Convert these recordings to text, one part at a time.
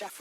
Hello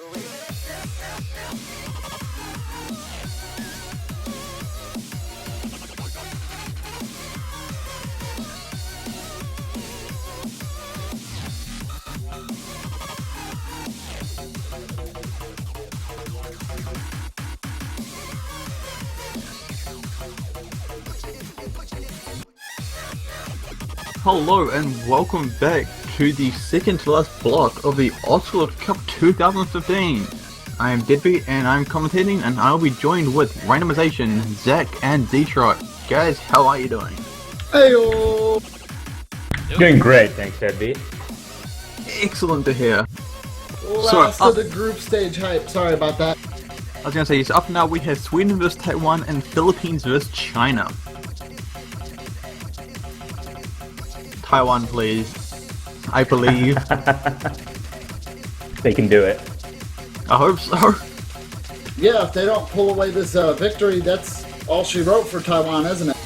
and welcome back to the second to last block of the Oscar Cup 2015. I am Deadbeat and I'm commentating, and I'll be joined with Randomization, Zach and Detroit. Guys, how are you doing? Heyo! Doing great, thanks Deadbeat. Excellent to hear. Last of the group stage hype, sorry about that. I was gonna say, so up now we have Sweden vs Taiwan and Philippines vs China. Taiwan, please. I believe. They can do it. I hope so. Yeah, if they don't pull away this victory, that's all she wrote for Taiwan, isn't it?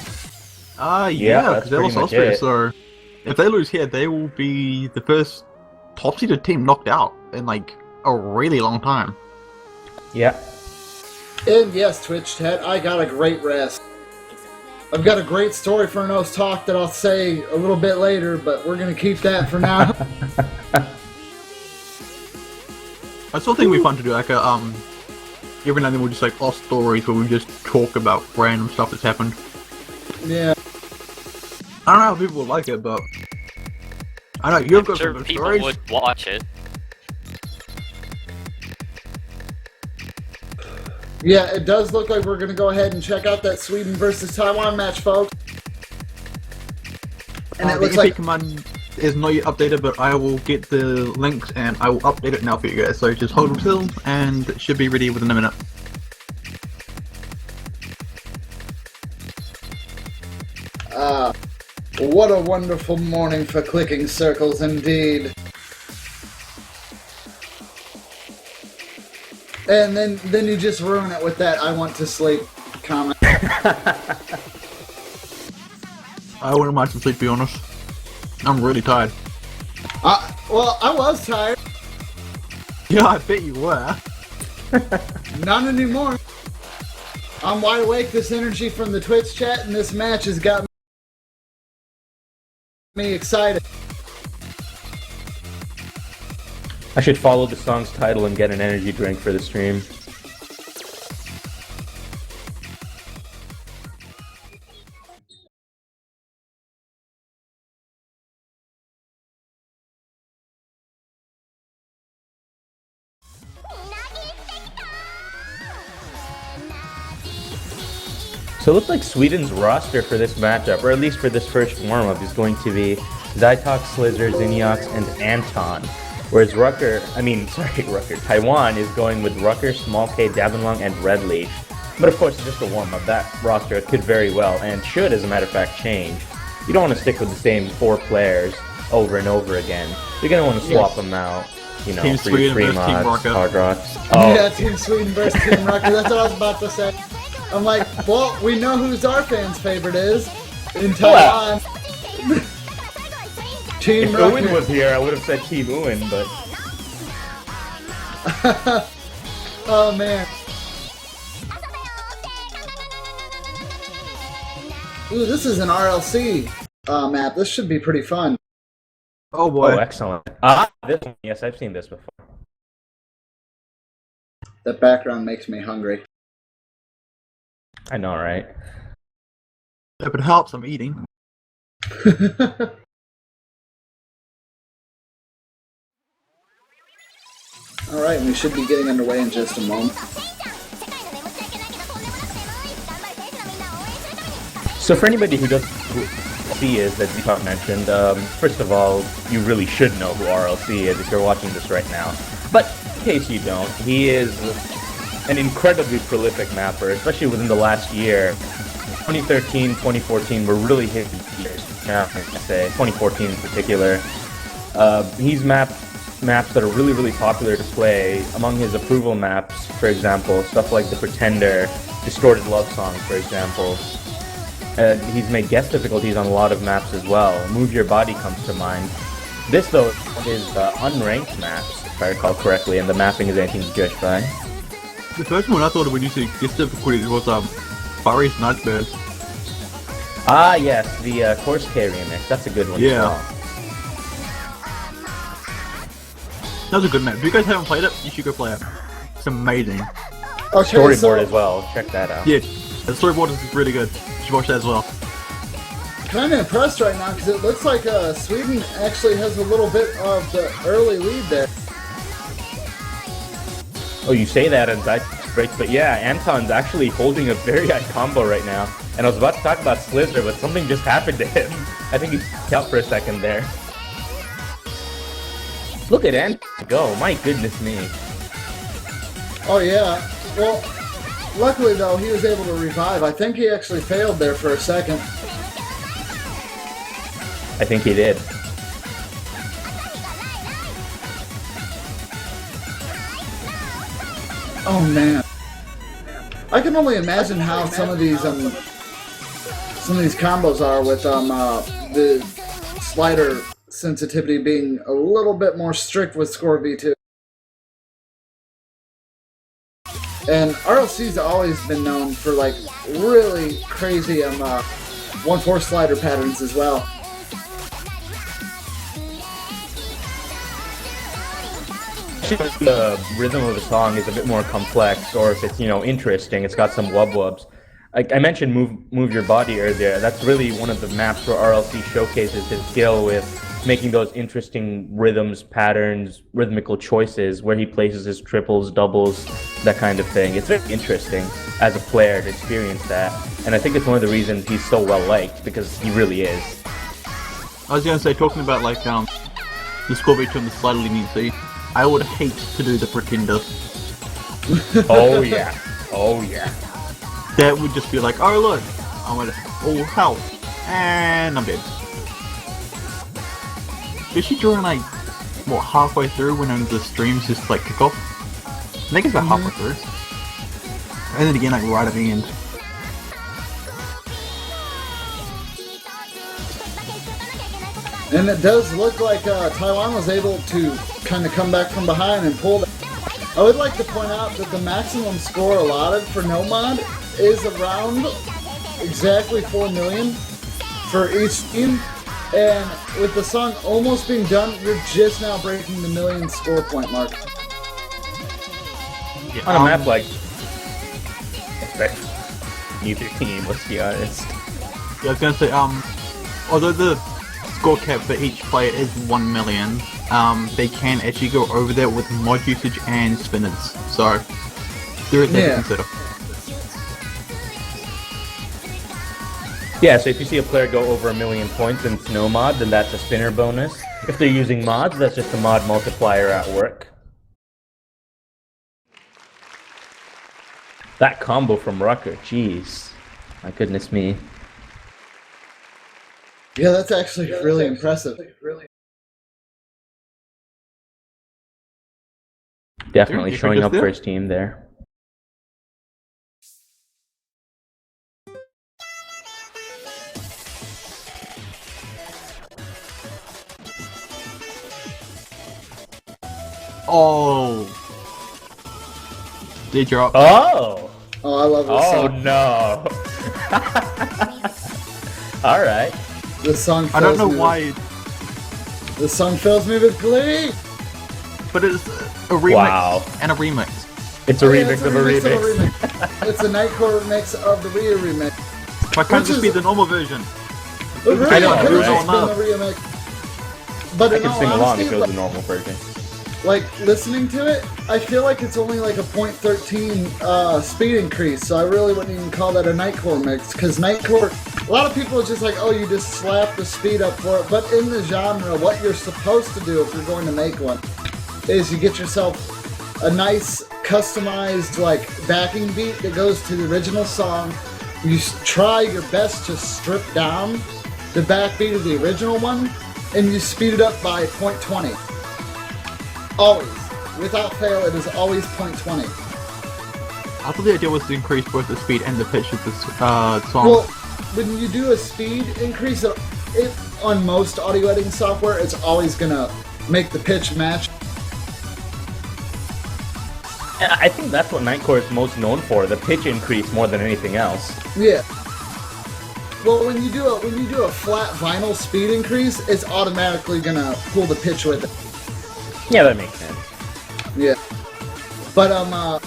Yeah, because they lost Austria, so if they lose here, they will be the first top-seeded team knocked out in, like, a really long time. Yeah. And yes, Twitch chat, I got a great rest. I've got a great story for an O's talk that I'll say a little bit later, but we're going to keep that for now. I still think it'd be fun to do, like, a, every now and then we'll just, like, off stories where we just talk about random stuff that's happened. Yeah. I don't know how people would like it, but I know you've got sure some people stories. would watch it. Yeah, it does look like we're going to go ahead and check out that Sweden versus Taiwan match, folks. And it looks like command is not yet updated, but I will get the links and I will update it now for you guys. So just hold still, and it should be ready within a minute. What a wonderful morning for clicking circles, indeed. And then you just ruin it with that "I want to sleep" comment. I wouldn't mind some sleep, to be honest. I'm really tired. Well, I was tired. Yeah, I bet you were. Not anymore. I'm wide awake. This energy from the Twitch chat and this match has got me excited. I should follow the song's title and get an energy drink for the stream. So it looks like Sweden's roster for this matchup, or at least for this first warm-up, is going to be Zytok, Slizzer, Ziniox, and Anton. Whereas Taiwan is going with Rucker, Small K, Davenlong, and Red Leaf. But of course, it's just a warm-up. That roster could very well, and should, as a matter of fact, change. You don't want to stick with the same 4 players over and over again. You're going to want to swap them out, you know, Team for your Sweden free versus Team mods, Rocket. hard rocks. Oh. Yeah, Team Sweden versus Team Rocket. That's what I was about to say. I'm like, well, we know who's our fans' favorite is in Taiwan. Team If Rocket. Owen was here, I would have said Team Owen, but... Oh, man. Ooh, this is an RLC map. This should be pretty fun. Oh boy. Oh, excellent. This one. Yes, I've seen this before. That background makes me hungry. I know, right? If it helps, I'm eating. Alright, we should be getting underway in just a moment. So for anybody who doesn't see is, that Deepak mentioned, first of all, you really should know who RLC is if you're watching this right now. But in case you don't, he is an incredibly prolific mapper, especially within the last year. 2013, 2014 were really his years, I say, 2014 in particular. He's mapped maps that are really, really popular to play. Among his approval maps, for example, stuff like The Pretender, Distorted Love Song, for example. He's made guest difficulties on a lot of maps as well. Move Your Body comes to mind. This, though, is unranked maps, if I recall correctly, and the mapping is anything to judge by. The first one I thought of when you said this difficulty was Fari's Nightmares. Ah, yes, the Course K remix. That's a good one. Yeah. As well. That was a good map. If you guys haven't played it, you should go play it. It's amazing. Okay, Storyboard as well. Check that out. Yeah, the storyboard is really good. You should watch that as well. Kind of impressed right now because it looks like Sweden actually has a little bit of the early lead there. Oh, you say that and that breaks, but yeah, Anton's actually holding a very high combo right now. And I was about to talk about Slizzer, but something just happened to him. I think he kicked out for a second there. Look at Anton go, my goodness me. Oh yeah. Well, luckily though, he was able to revive. I think he actually failed there for a second. I think he did. Oh man. I can only imagine how some of these combos are with the slider sensitivity being a little bit more strict with Score V2. And RLC's always been known for like really crazy 1/4 slider patterns as well. The rhythm of the song is a bit more complex, or if it's, you know, interesting, it's got some wub-wubs. Like I mentioned Move Your Body earlier, that's really one of the maps where RLC showcases his skill with making those interesting rhythms, patterns, rhythmical choices, where he places his triples, doubles, that kind of thing. It's very interesting as a player to experience that, and I think it's one of the reasons he's so well liked, because he really is. I was gonna say, talking about like the Score V2 and the slider leniency, I would hate to do the Pretender. Oh yeah, oh yeah. That would just be like, oh look, I'm at all health, and I'm dead. Is she drawing like, what, halfway through when the streams just like kick off? I think it's about halfway through. And then again, like right at the end. And it does look like Taiwan was able to kind of come back from behind and pull that. I would like to point out that the maximum score allotted for Nomad is around exactly 4 million for each team. And with the song almost being done, you're just now breaking the million score point mark. Yeah, On a map like... expect neither team, let's be honest. Yeah, I was gonna say, although the score cap for each player is 1 million, they can actually go over that with mod usage and spinners. So, there is that to consider. Yeah, so if you see a player go over 1 million points and it's no mod, then that's a spinner bonus. If they're using mods, that's just a mod multiplier at work. That combo from Rucker, jeez. My goodness me. Yeah, that's actually really impressive. Definitely Dude, showing up there? for his team there. Oh! They drop. Oh! Oh, I love this Oh song. no! Alright. This song fills I don't know me why, This song fills me with glee! but it's a remix Wow. and a remix. It's a Oh, yeah, remix it's of a remix. remix. It's a Nightcore remix of the Rhea remix. Why can't Which this is- be the normal version? It really I know, could have right? just been the remix. But I in can all sing along honesty, if it was the normal version. like listening to it, I feel like it's only like a 0.13 speed increase, so I really wouldn't even call that a Nightcore mix, because Nightcore, a lot of people are just like, oh, you just slap the speed up for it, but in the genre, what you're supposed to do if you're going to make one is you get yourself a nice customized like backing beat that goes to the original song. You try your best to strip down the backbeat of the original one, and you speed it up by 0.20. Always. Without fail, it is always 0.20. I thought the idea was to increase both the speed and the pitch of this song. Well, when you do a speed increase, it on most audio editing software, it's always gonna make the pitch match. I think that's what Nightcore is most known for, the pitch increase more than anything else. Yeah. Well, when you do a flat vinyl speed increase, it's automatically gonna pull the pitch with it. Yeah, that makes sense. Yeah. But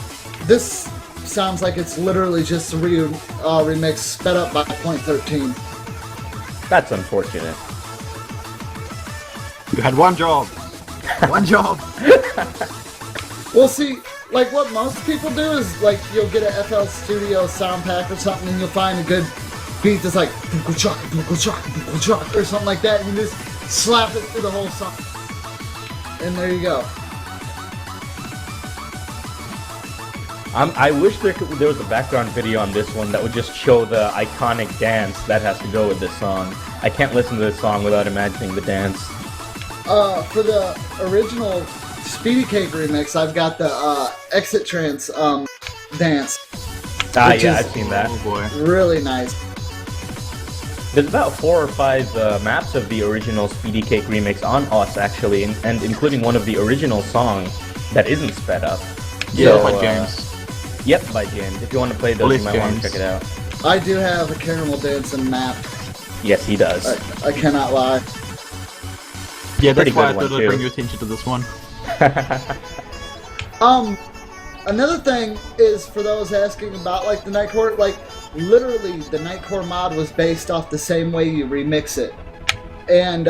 this sounds like it's literally just a remix sped up by 0.13. That's unfortunate. You had one job. One job. Well, see, like what most people do is like you'll get a FL Studio sound pack or something, and you'll find a good beat that's like or something like that, and you just slap it through the whole song, and there you go. I wish there was a background video on this one that would just show the iconic dance that has to go with this song. I can't listen to this song without imagining the dance. For the original Speedy Cake remix, I've got the Exit Trance dance. Yeah, I've seen that. Oh boy. Really nice. There's about 4 or 5 maps of the original Speedy Cake remix on us, actually, and including one of the original songs that isn't sped up. Yeah, So, by James. Yep, by James. If you want to play those, you might want to check it out. I do have a Caramel Dancing map. Yes, he does. I cannot lie. Yeah, that's Pretty why I good one, thought I'd too. bring your attention to this one. Another thing is for those asking about like the Nightcore, like literally the Nightcore mod was based off the same way you remix it, and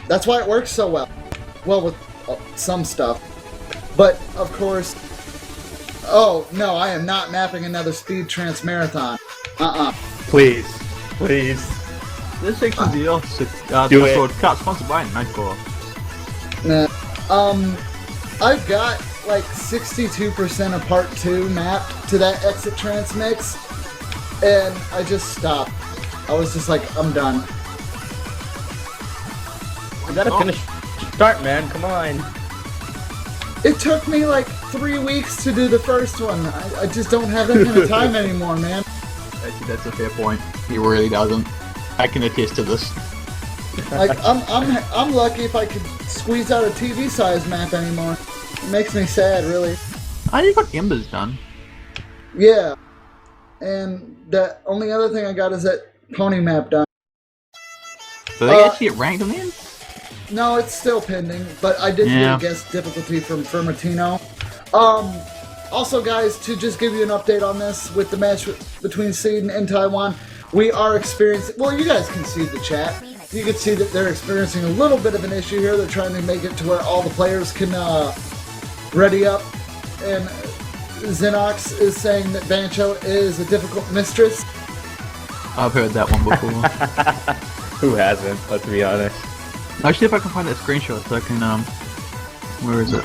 that's why it works so well. Well, with some stuff, but of course. Oh no, I am not mapping another Speed Trance Marathon. Please. Please. This section the opposite. Do it. Discord cut sponsored by Nightcore. Nah. I've got like 62% of part 2 mapped to that Exit Trance mix, and I just stopped. I was just like, I'm done. We gotta finish. Start, man. Come on. It took me like 3 weeks to do the first one. I just don't have that kind of time anymore, man. Actually, that's a fair point. He really doesn't. I can attest to this. Like I'm lucky if I could squeeze out a TV size map anymore. It makes me sad, really. Oh, you got Embers done. Yeah. And the only other thing I got is that pony map done. Do they actually get ranked on the end? No, it's still pending, but I did get a guest difficulty from Fermatino. Also, guys, to just give you an update on this with the match between Sweden and Taiwan, we are experiencing. Well, you guys can see the chat. You can see that they're experiencing a little bit of an issue here. They're trying to make it to where all the players can ready up, and Xenox is saying that Bancho is a difficult mistress. I've heard that one before. Who hasn't? Let's be honest. Actually, if I can find that screenshot, so I can, where is it?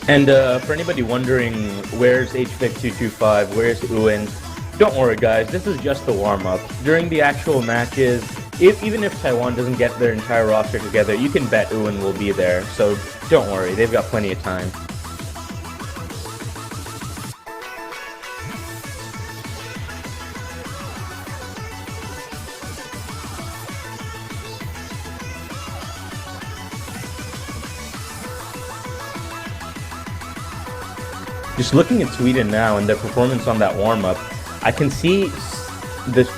And for anybody wondering, where's HVIC225, where's Uin? Don't worry, guys, this is just the warm-up. During the actual matches, even if Taiwan doesn't get their entire roster together, you can bet Uin will be there, so don't worry, they've got plenty of time. Just looking at Sweden now and their performance on that warm-up, I can see this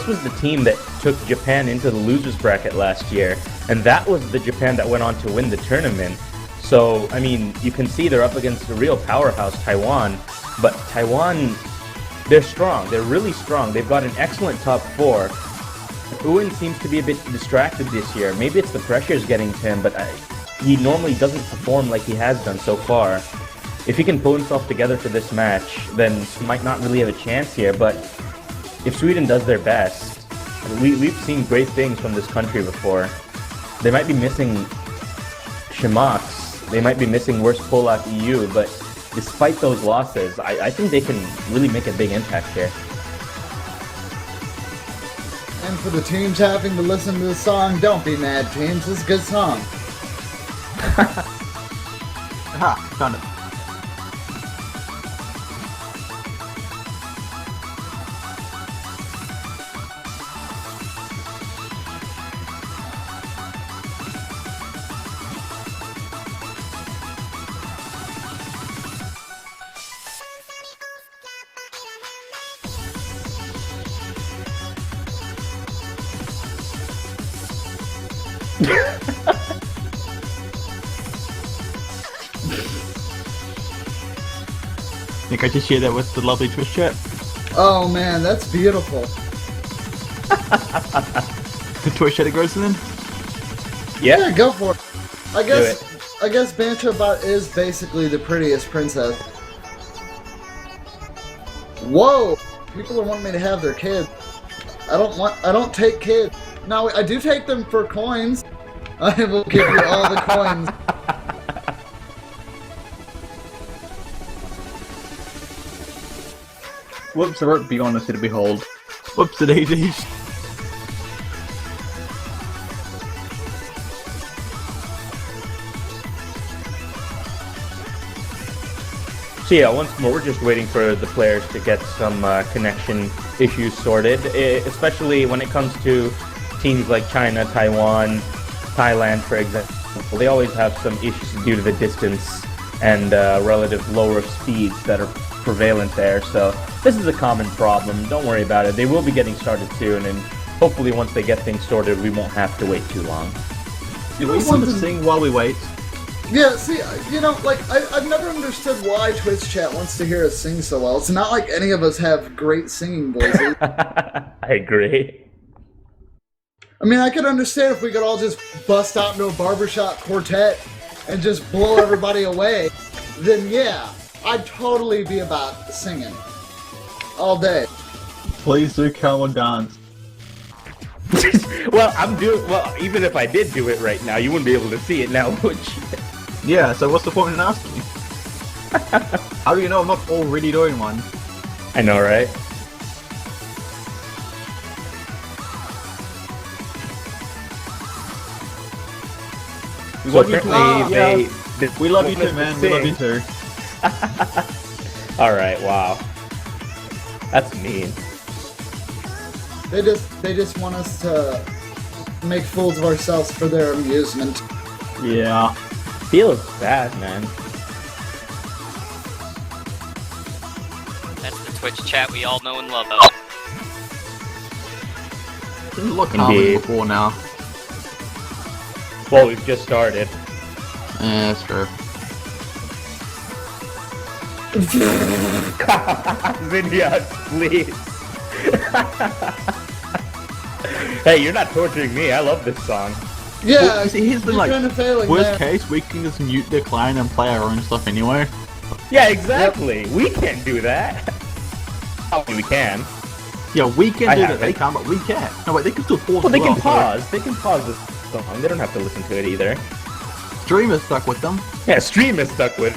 was the team that took Japan into the losers bracket last year, and that was the Japan that went on to win the tournament. So, I mean, you can see they're up against a real powerhouse, Taiwan, but Taiwan, they're strong. They're really strong. They've got an excellent top 4. Uin seems to be a bit distracted this year. Maybe it's the pressure's getting to him, but he normally doesn't perform like he has done so far. If he can pull himself together for this match, then he might not really have a chance here, but if Sweden does their best, we've seen great things from this country before. They might be missing Shimax, they might be missing worst Polak EU, but despite those losses, I think they can really make a big impact here. And for the teams having to listen to the song, don't be mad, teams. It's a good song. Aha, found it. Think I should share that with the lovely Twitch chat? Oh man, that's beautiful. The Twitch chat it goes in? Yeah, go for it. I guess Banter Bot is basically the prettiest princess. Whoa! People are wanting me to have their kids. I don't take kids. No, I do take them for coins. I will give you all the coins. Whoops, I wrote be honest to behold. Whoops, the daisies. So yeah, once more, we're just waiting for the players to get some connection issues sorted, especially when it comes to teams like China, Taiwan, Thailand, for example. They always have some issues due to the distance and relative lower speeds that are prevalent there, so this is a common problem. Don't worry about it. They will be getting started soon, and hopefully once they get things sorted, we won't have to wait too long. Do we want to sing while we wait? Yeah, see, you know, like, I've never understood why Twitch chat wants to hear us sing so well. It's not like any of us have great singing voices. I agree. I mean, I could understand if we could all just bust out into a barbershop quartet and just blow everybody away. Then yeah, I'd totally be about singing. All day. Please do camel dance. Well, even if I did do it right now, you wouldn't be able to see it now, would you? Yeah, so what's the point in asking me? How do you know I'm not already doing one? I know, right? We So love you too. apparently We love you too, man. We love you too. Alright, wow. That's mean. They just want us to make fools of ourselves for their amusement. Yeah. Feels bad, man. That's the Twitch chat we all know and love. Didn't look calm Indeed. before now. Well, we've just started. Yeah, that's true. Vineyard, please. Hey, you're not torturing me. I love this song. Yeah, Well, see, here's the you're like, kinda failing worst there. case, we can just mute the client and play our own stuff anyway. Yeah, exactly. We can't do that. Oh, we can. Yeah, we can I do that. haven't. They can't, but we can. No, wait, they can still pause. Well, they as can so pause. They can pause this song. They don't have to listen to it either. Stream is stuck with them, Yeah, stream is stuck with.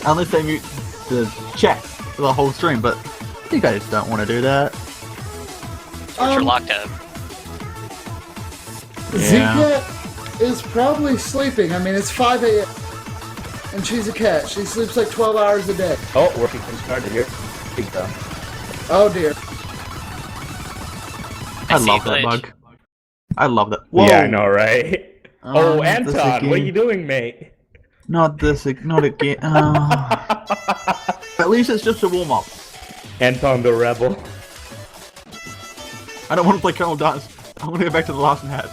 unless they mute the chat for the whole stream. But you guys don't want to do that. You're locked up. Yeah. Zika is probably sleeping. I mean, it's 5 a.m. and she's a cat. She sleeps like 12 hours a day. Oh, working can started here. Big go. Oh dear. I see love a that glitch. bug. I love that. Whoa. Yeah, I know, right? Oh, Not this Anton, what are again. you doing, mate? Not this, not again. At least it's just a warm up. Anton the Rebel. I don't want to play Colonel Dance. I want to go back to the last hat.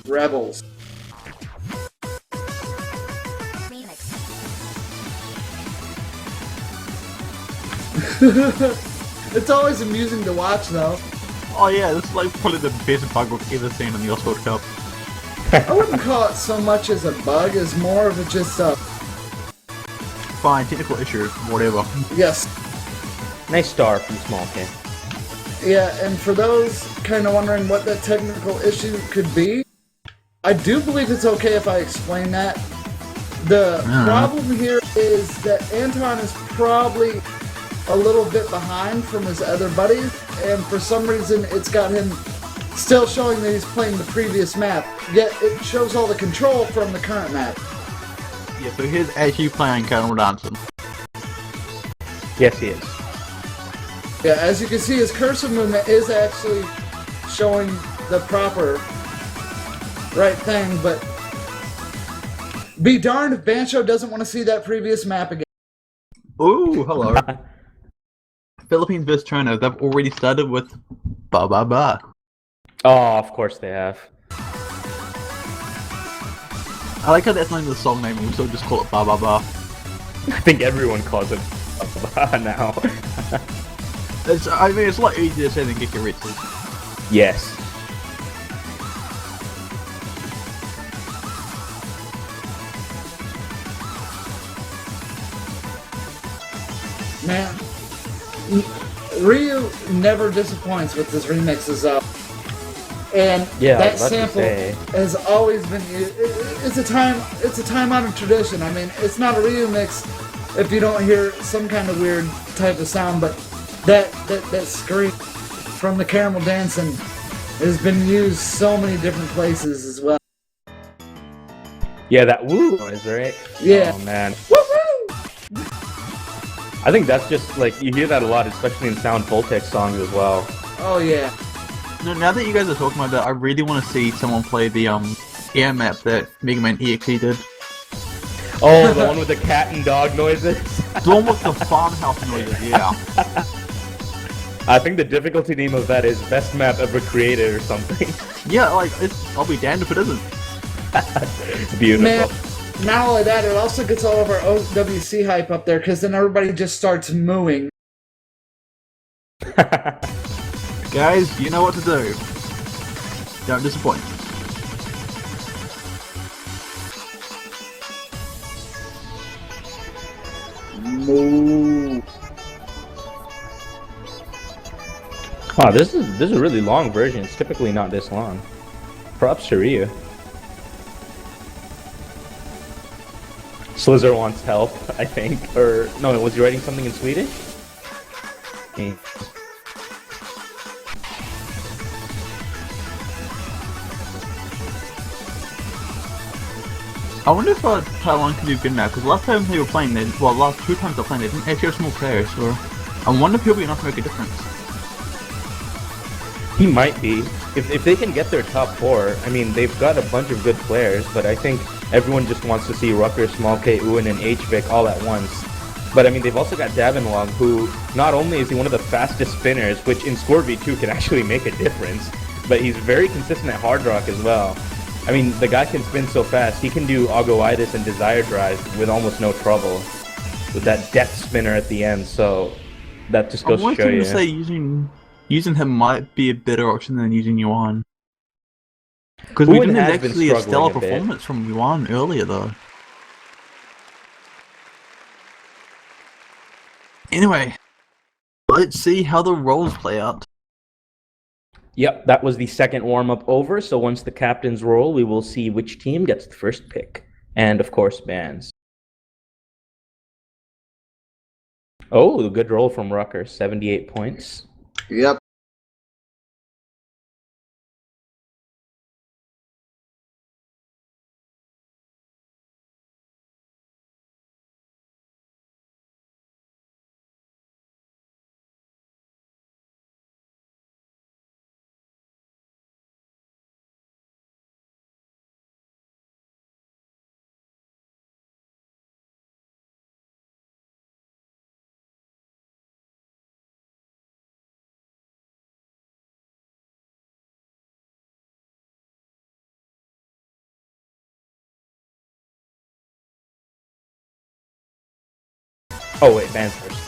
Rebels. It's always amusing to watch, though. Oh yeah, this is like probably the best bug we've ever seen in the Oswald Cup. I wouldn't call it so much as a bug, as more of a just a Fine, technical issue, whatever. yes. Nice star from Small Kid. Yeah, and for those kind of wondering what that technical issue could be, I do believe it's okay if I explain that. The problem here is that Anton is probably a little bit behind from his other buddies, and for some reason it's got him still showing that he's playing the previous map, yet it shows all the control from the current map. Yeah, so here's as you playing Colonel Danson. Yes, he is. Yeah, as you can see, his cursor movement is actually showing the proper right thing, but be darned if Bancho doesn't want to see that previous map again. Ooh, hello. Philippines vs China, they've already started with ba ba ba. Oh, of course they have. I like how that's not even the song name, and we still just call it Ba Ba Ba. I think everyone calls it now. I mean, it's a lot easier to say than Gikaritsu. Yes. Man, Ryu never disappoints with his remixes up. And Yeah, I that was about to sample say. has always been used. It's a time-honored tradition. I mean, it's not a Ryu mix if you don't hear some kind of weird type of sound, but that scream from the Caramel Dancing has been used so many different places as well. Yeah, that woo noise, right? Yeah. Oh man. Woo-hoo! I think that's just like you hear that a lot, especially in Sound Voltex songs as well. Oh yeah. No, now that you guys are talking about that, I really want to see someone play the air map that Mega Man EXE did. Oh, the one with the cat and dog noises. The one with the farmhouse noises, yeah. I think the difficulty name of that is best map ever created or something. Yeah, like I'll be damned if it isn't. Beautiful. Man, not only that, it also gets all of our OWC hype up there, because then everybody just starts mooing. Guys, you know what to do. Don't disappoint. Moo. Wow, this is a really long version. It's typically not this long. Props to Ryu. Slizzer wants help, I think. Or no, was he writing something in Swedish? Okay. I wonder if Taiwan could do good now, because last time they were playing, last two times they were playing, they didn't actually have small players, so I wonder if he'll be enough to make a difference. He might be. If they can get their top four, I mean, they've got a bunch of good players, but I think everyone just wants to see Rucker, Small K, Uin, and HVic all at once. But I mean, they've also got Davinlong, who not only is he one of the fastest spinners, which in Score V2 can actually make a difference, but he's very consistent at Hard Rock as well. I mean, the guy can spin so fast, he can do Ogoitis and Desire Drive with almost no trouble, with that death spinner at the end, so that just goes I'm to show you. to say using him might be a better option than using Yuan. Because we didn't actually a stellar performance from Yuan earlier, though. Anyway, let's see how the roles play out. Yep, that was the second warm-up over, so once the captains roll, we will see which team gets the first pick. And, of course, bans. Oh, a good roll from Rucker, 78 points. Yep. Oh, wait, bans first.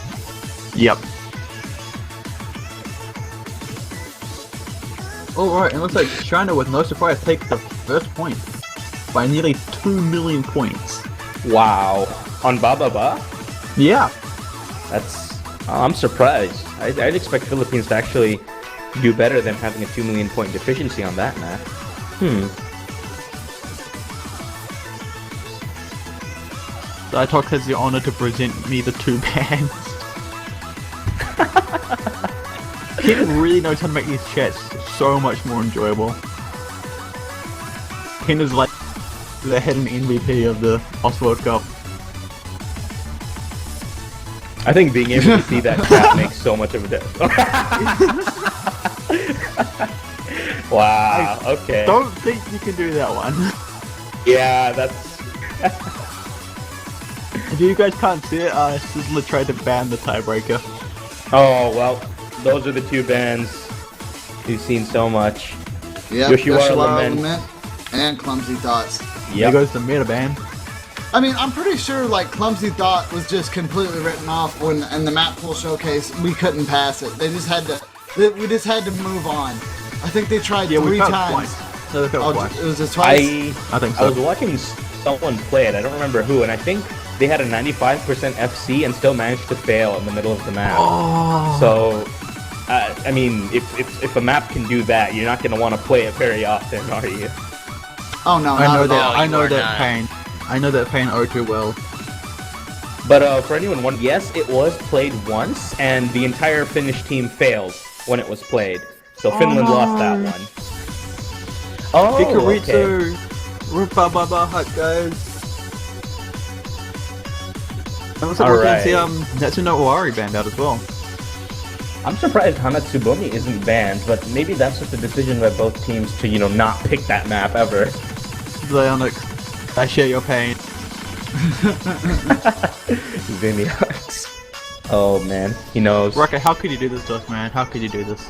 Yep. Alright, and looks like China, with no surprise, takes the first point by nearly 2 million points. Wow. On Baba Ba? Yeah. That's... I'm surprised. I'd expect Philippines to actually do better than having a 2 million point deficiency on that map. Ditalk has the honor to present me the two bans. He really knows how to make these chats so much more enjoyable. Ken is like the hidden MVP of the OS World Cup. I think being able to see that chat makes so much of a difference. Wow, okay. Don't think you can do that one. Yeah, that's... If you guys can't see it, Sizzler tried to ban the tiebreaker. Oh, well, those are the two bands we've seen so much. Yep, Yoshiwara Lament, Lament. and Clumsy Thoughts. There Yep. goes the meta ban. I mean, I'm pretty sure like Clumsy Thought was just completely written off when in the map pool showcase we couldn't pass it. They just had to. We just had to move on. I think they tried Yeah, we 3 failed times. twice. No, they failed twice. It was just twice. I think I so. was watching someone play it. I don't remember who, and I think they had a 95% FC and still managed to fail in the middle of the map. Oh. So, I mean, if a map can do that, you're not going to want to play it very often, are you? Oh no, I not know at that. all. I you know are that not. pain. I know that pain oh too well. But for anyone wondering, yes, it was played once, and the entire Finnish team failed when it was played. So Finland lost that no. one. Oh, okay. Hikaritsu. Rubababa hut, guys. It looks like we're going to see Natsuno Owari banned out as well. I'm surprised Hanatsubumi isn't banned, but maybe that's just a decision by both teams to, not pick that map ever. Leonix, I share your pain. Vimiox. Oh man, he knows. Rucker, how could you do this to us, man? How could you do this?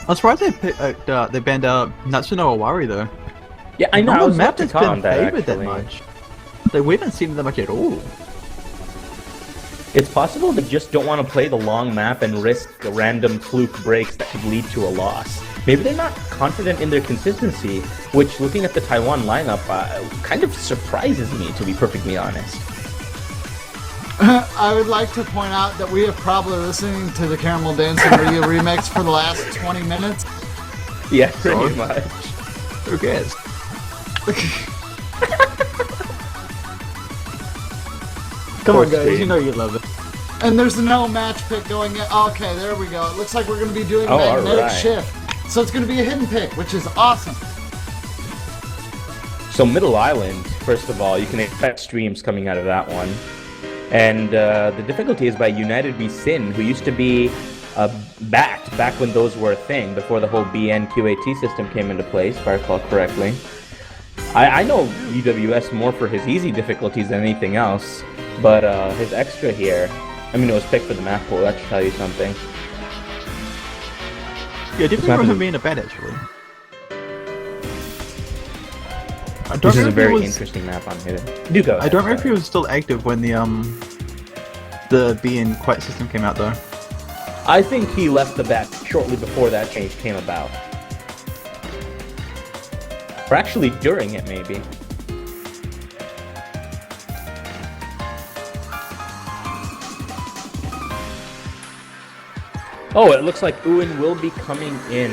I'm surprised they banned out Natsuno Owari though. Yeah, I know. None I of was the map about to has comment been that favored that actually. much. Like, we haven't seen them that much at all. It's possible they just don't want to play the long map and risk random fluke breaks that could lead to a loss. Maybe they're not confident in their consistency, which, looking at the Taiwan lineup, kind of surprises me, to be perfectly honest. I would like to point out that we have probably listening to the Caramel Dancing Radio remix for the last 20 minutes. Yeah, pretty Sorry. much. Who cares? Come on, Poor guys, stream. you know you love it. And there's no match pick going in. Okay, there we go. It looks like we're going to be doing Oh, magnetic alright. shift. So it's going to be a hidden pick, which is awesome. So Middle Island, first of all, you can expect streams coming out of that one. And the difficulty is by United v Sin, who used to be back when those were a thing, before the whole BN QAT system came into place, if I recall correctly. I know UWS more for his easy difficulties than anything else, but his extra here, I mean, it was picked for the map pool, that should tell you something. Yeah, didn't remember him being a bad actually. I don't This is know a if very he was, interesting map on Hidden. Do go. I don't remember if he was still active when the BN Quiet system came out though. I think he left the bat shortly before that change came about. Or actually during it, maybe. Oh, it looks like Uin will be coming in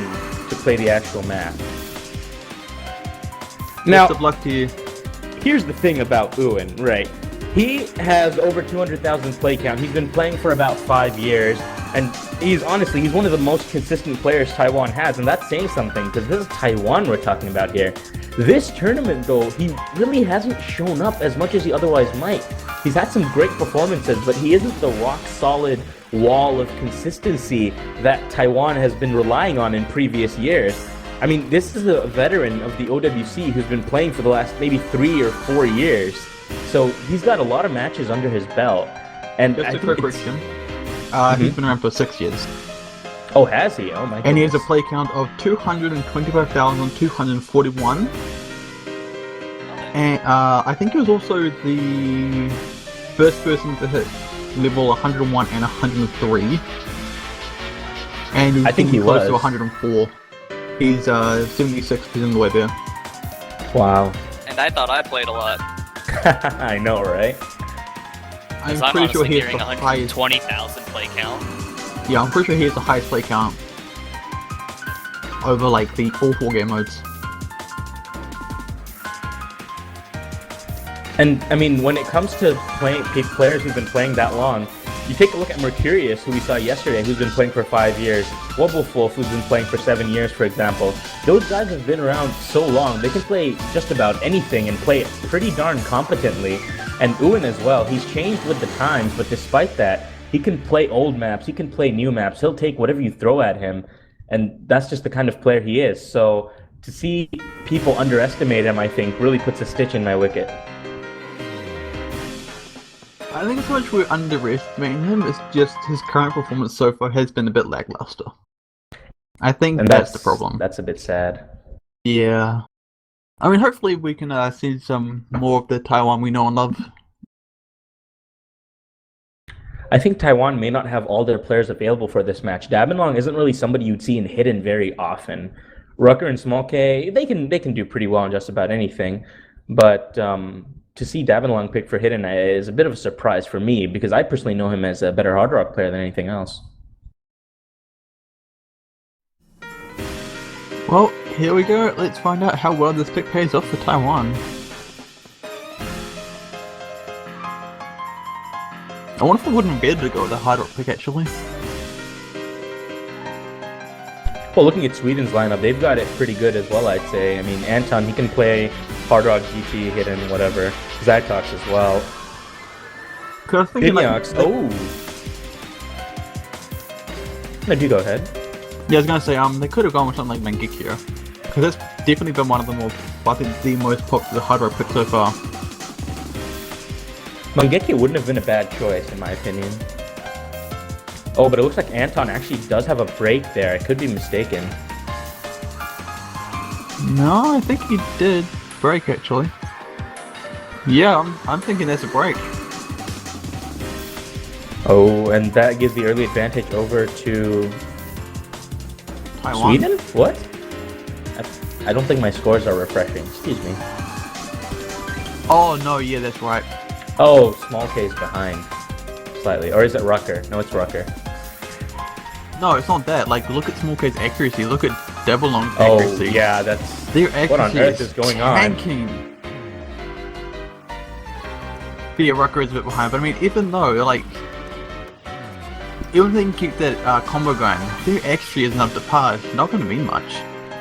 to play the actual map. Now, Best of luck to you. here's the thing about Uin, right? He has over 200,000 play count. He's been playing for about 5 years, and he's one of the most consistent players Taiwan has, and that's saying something, because this is Taiwan we're talking about here. This tournament, though, he really hasn't shown up as much as he otherwise might. He's had some great performances, but he isn't the rock-solid wall of consistency that Taiwan has been relying on in previous years. I mean, this is a veteran of the OWC who's been playing for the last maybe 3 or 4 years. So he's got a lot of matches under his belt. And Just I a think quick it's- question. He's been around for 6 years. Oh, has he? Oh my goodness. And he has a play count of 225,241. And I think he was also the first person to hit level 101 and 103. And he's I think he getting close was. to 104. He's 76, he's in the way there. Wow. And I thought I played a lot. I know, right? I'm 'Cause I'm pretty sure honestly he has nearing the highest. 120,000 play count. Yeah, I'm pretty sure he has the highest play count over like the all 4 game modes. And I mean, when it comes to players who've been playing that long, you take a look at Mercurius, who we saw yesterday, who's been playing for 5 years. Wobblefulf, who's been playing for 7 years, for example. Those guys have been around so long, they can play just about anything and play it pretty darn competently. And Uin as well, he's changed with the times, but despite that, he can play old maps, he can play new maps, he'll take whatever you throw at him, and that's just the kind of player he is. So to see people underestimate him, I think, really puts a stitch in my wicket. I think as much we're underestimating him, it's just his current performance so far has been a bit lackluster. I think And that's the problem. That's a bit sad. Yeah. I mean, hopefully we can see some more of the Taiwan we know and love. I think Taiwan may not have all their players available for this match. Dabinlong isn't really somebody you'd see in hidden very often. Rucker and Small K, they can do pretty well on just about anything, but to see Dabinlong picked for hidden is a bit of a surprise for me because I personally know him as a better hard rock player than anything else. Well, here we go. Let's find out how well this pick pays off for Taiwan. I wonder if I wouldn't be able to go with a hard rock pick actually. Well, looking at Sweden's lineup, they've got it pretty good as well, I'd say. I mean, Anton, he can play hard rock, GT, hidden, whatever. Zytox as well. Cause I was thinking Binyox, No, do go ahead. Yeah, I was gonna say, they could have gone with something like Mangekyo. Because that's definitely been one of the I think the most popular hard rock picks so far. Mangekyo wouldn't have been a bad choice, in my opinion. Oh, but it looks like Anton actually does have a break there. I could be mistaken. No, I think he did break actually. Yeah, I'm thinking that's a break. Oh, and that gives the early advantage over to Taiwan. Sweden? What? I don't think my scores are refreshing. Excuse me. Oh no, yeah, that's right. Oh, Small K's behind. Slightly. Or is it Rucker? No, it's Rucker. No, it's not that. Like, look at Small K's accuracy. Look at Dabinlong's accuracy. Oh, yeah, that's... Their accuracy What on earth is going on? Tanking. Yeah, Rucker is a bit behind, but I mean, even though, like, even if they can keep that combo going, their accuracy isn't up to par. It's not going to mean much.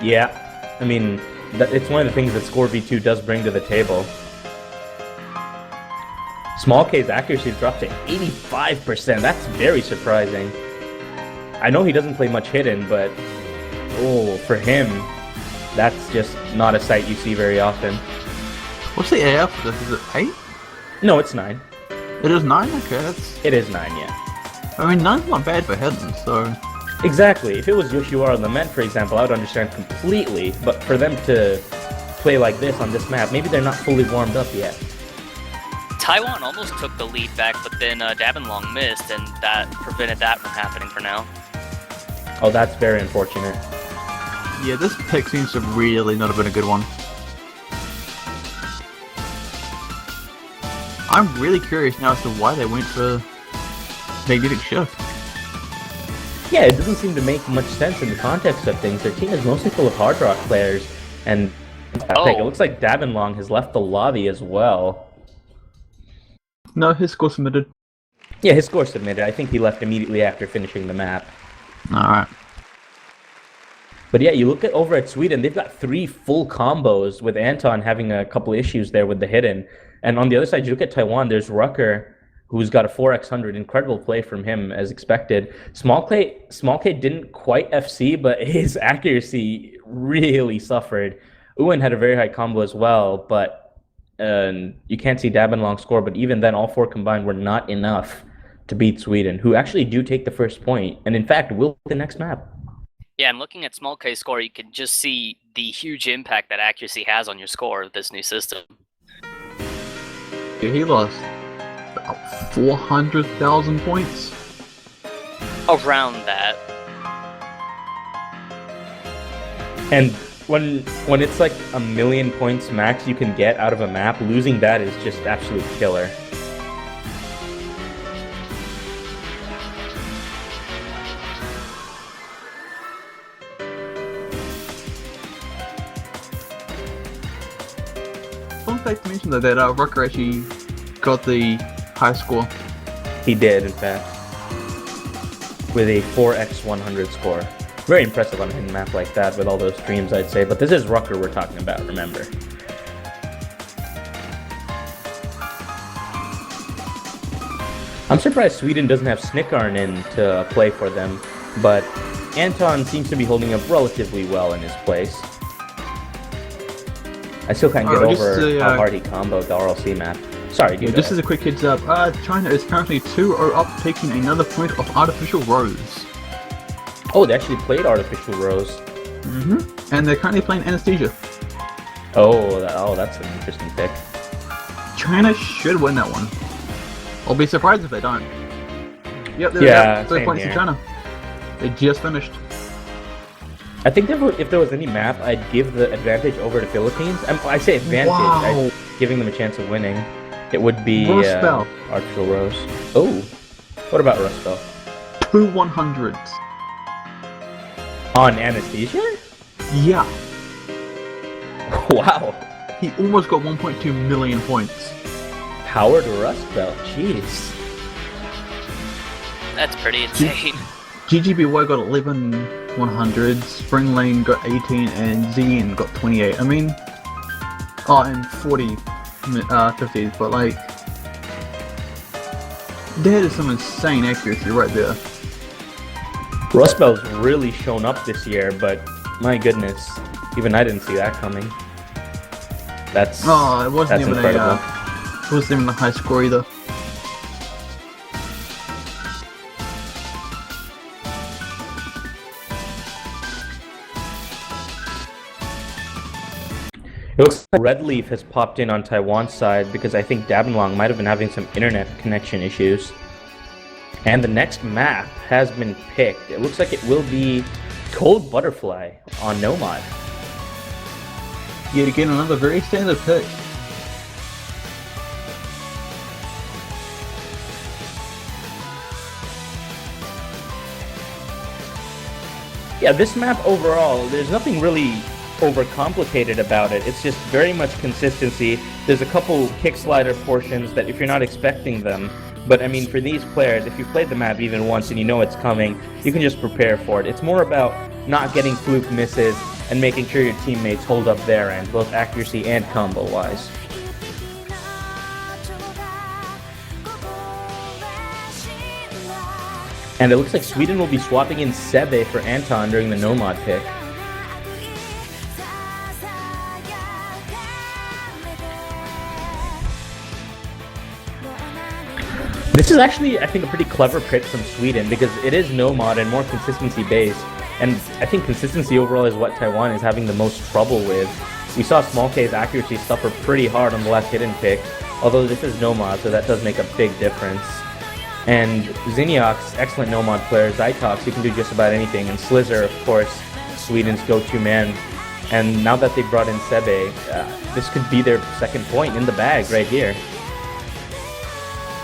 Yeah. I mean, it's one of the things that Score V2 does bring to the table. Small K's accuracy dropped to 85%. That's very surprising. I know he doesn't play much hidden, but oh, for him, that's just not a sight you see very often. What's the AF for this? Is it 8? No, it's 9. It is 9? Okay, that's... It is 9, yeah. I mean, 9's not bad for hidden, so... Exactly. If it was Yoshiwara Lament, for example, I would understand completely, but for them to play like this on this map, maybe they're not fully warmed up yet. Taiwan almost took the lead back, but then Dabinlong missed, and that prevented that from happening for now. Oh, that's very unfortunate. Yeah, this pick seems to really not have been a good one. I'm really curious now as to why they went for Magnetic Shift. Yeah, it doesn't seem to make much sense in the context of things. Their team is mostly full of hard rock players, and I think it looks like Dabinlong has left the lobby as well. No, his score submitted. Yeah, his score submitted. I think he left immediately after finishing the map. Alright. But yeah, you look at over at Sweden, they've got 3 full combos with Anton having a couple issues there with the hidden. And on the other side, you look at Taiwan, there's Rucker, who's got a 4x100. Incredible play from him, as expected. Small K didn't quite FC, but his accuracy really suffered. Uwen had a very high combo as well, but you can't see Dabinlong score. But even then, all 4 combined were not enough to beat Sweden, who actually do take the first point, and in fact, will the next map. Yeah, and looking at Small K's score, you can just see the huge impact that accuracy has on your score of this new system. Yeah, he lost about 400,000 points. Around that. And when it's like 1,000,000 points max you can get out of a map, losing that is just absolute killer. Fun fact to mention though that Rucker actually got the high score. He did, in fact, with a 4x100 score. Very impressive on a hidden map like that with all those streams, I'd say. But this is Rucker we're talking about, remember. I'm surprised Sweden doesn't have Snickarn in to play for them, but Anton seems to be holding up relatively well in his place. I still can't get over how hard he comboed the RLC map. Sorry, Yeah, just as a quick heads up, China is currently 2-0 up, taking another point of Artificial Rose. Oh, they actually played Artificial Rose. And they're currently playing Anesthesia. Oh, that's an interesting pick. China should win that one. I'll be surprised if they don't. Yep, there Yeah, we go. 3 same points here. to China. They just finished. I think if there was any map, I'd give the advantage over to Philippines. I say advantage, Wow. giving them a chance of winning. It would be Rust Belt. Artificial Rose. Oh, what about Rust Belt? 2 100s. On Anesthesia? Yeah. Wow. He almost got 1.2 million points. Power to Rust Belt. Jeez. That's pretty insane. GGBY got 11 100s, Spring Lane got 18, and ZN got 28. I mean, and 40 50s, but like, that is some insane accuracy right there. Rust Belt's really shown up this year, but my goodness, even I didn't see that coming. That's It wasn't that's even incredible. it wasn't even a high score either. It looks like Red Leaf has popped in on Taiwan's side because I think Dabenlong might have been having some internet connection issues. And the next map has been picked. It looks like it will be Cold Butterfly on Nomad. Yet again, another very standard pick. Yeah, this map overall, there's nothing really overcomplicated about it. It's just very much consistency. There's a couple kick slider portions that if you're not expecting them, but I mean for these players, if you've played the map even once and you know it's coming, you can just prepare for it. It's more about not getting fluke misses and making sure your teammates hold up their end, both accuracy and combo wise. And it looks like Sweden will be swapping in Sebe for Anton during the Nomad pick. This is actually, I think, a pretty clever pick from Sweden because it is Nomad and more consistency based. And I think consistency overall is what Taiwan is having the most trouble with. We saw Small K's accuracy suffer pretty hard on the last hidden pick, although this is Nomad, so that does make a big difference. And Zinniok's excellent Nomad player, Zytox, he can do just about anything, and Slizzer, of course, Sweden's go-to man. And now that they brought in Sebe, this could be their second point in the bag right here.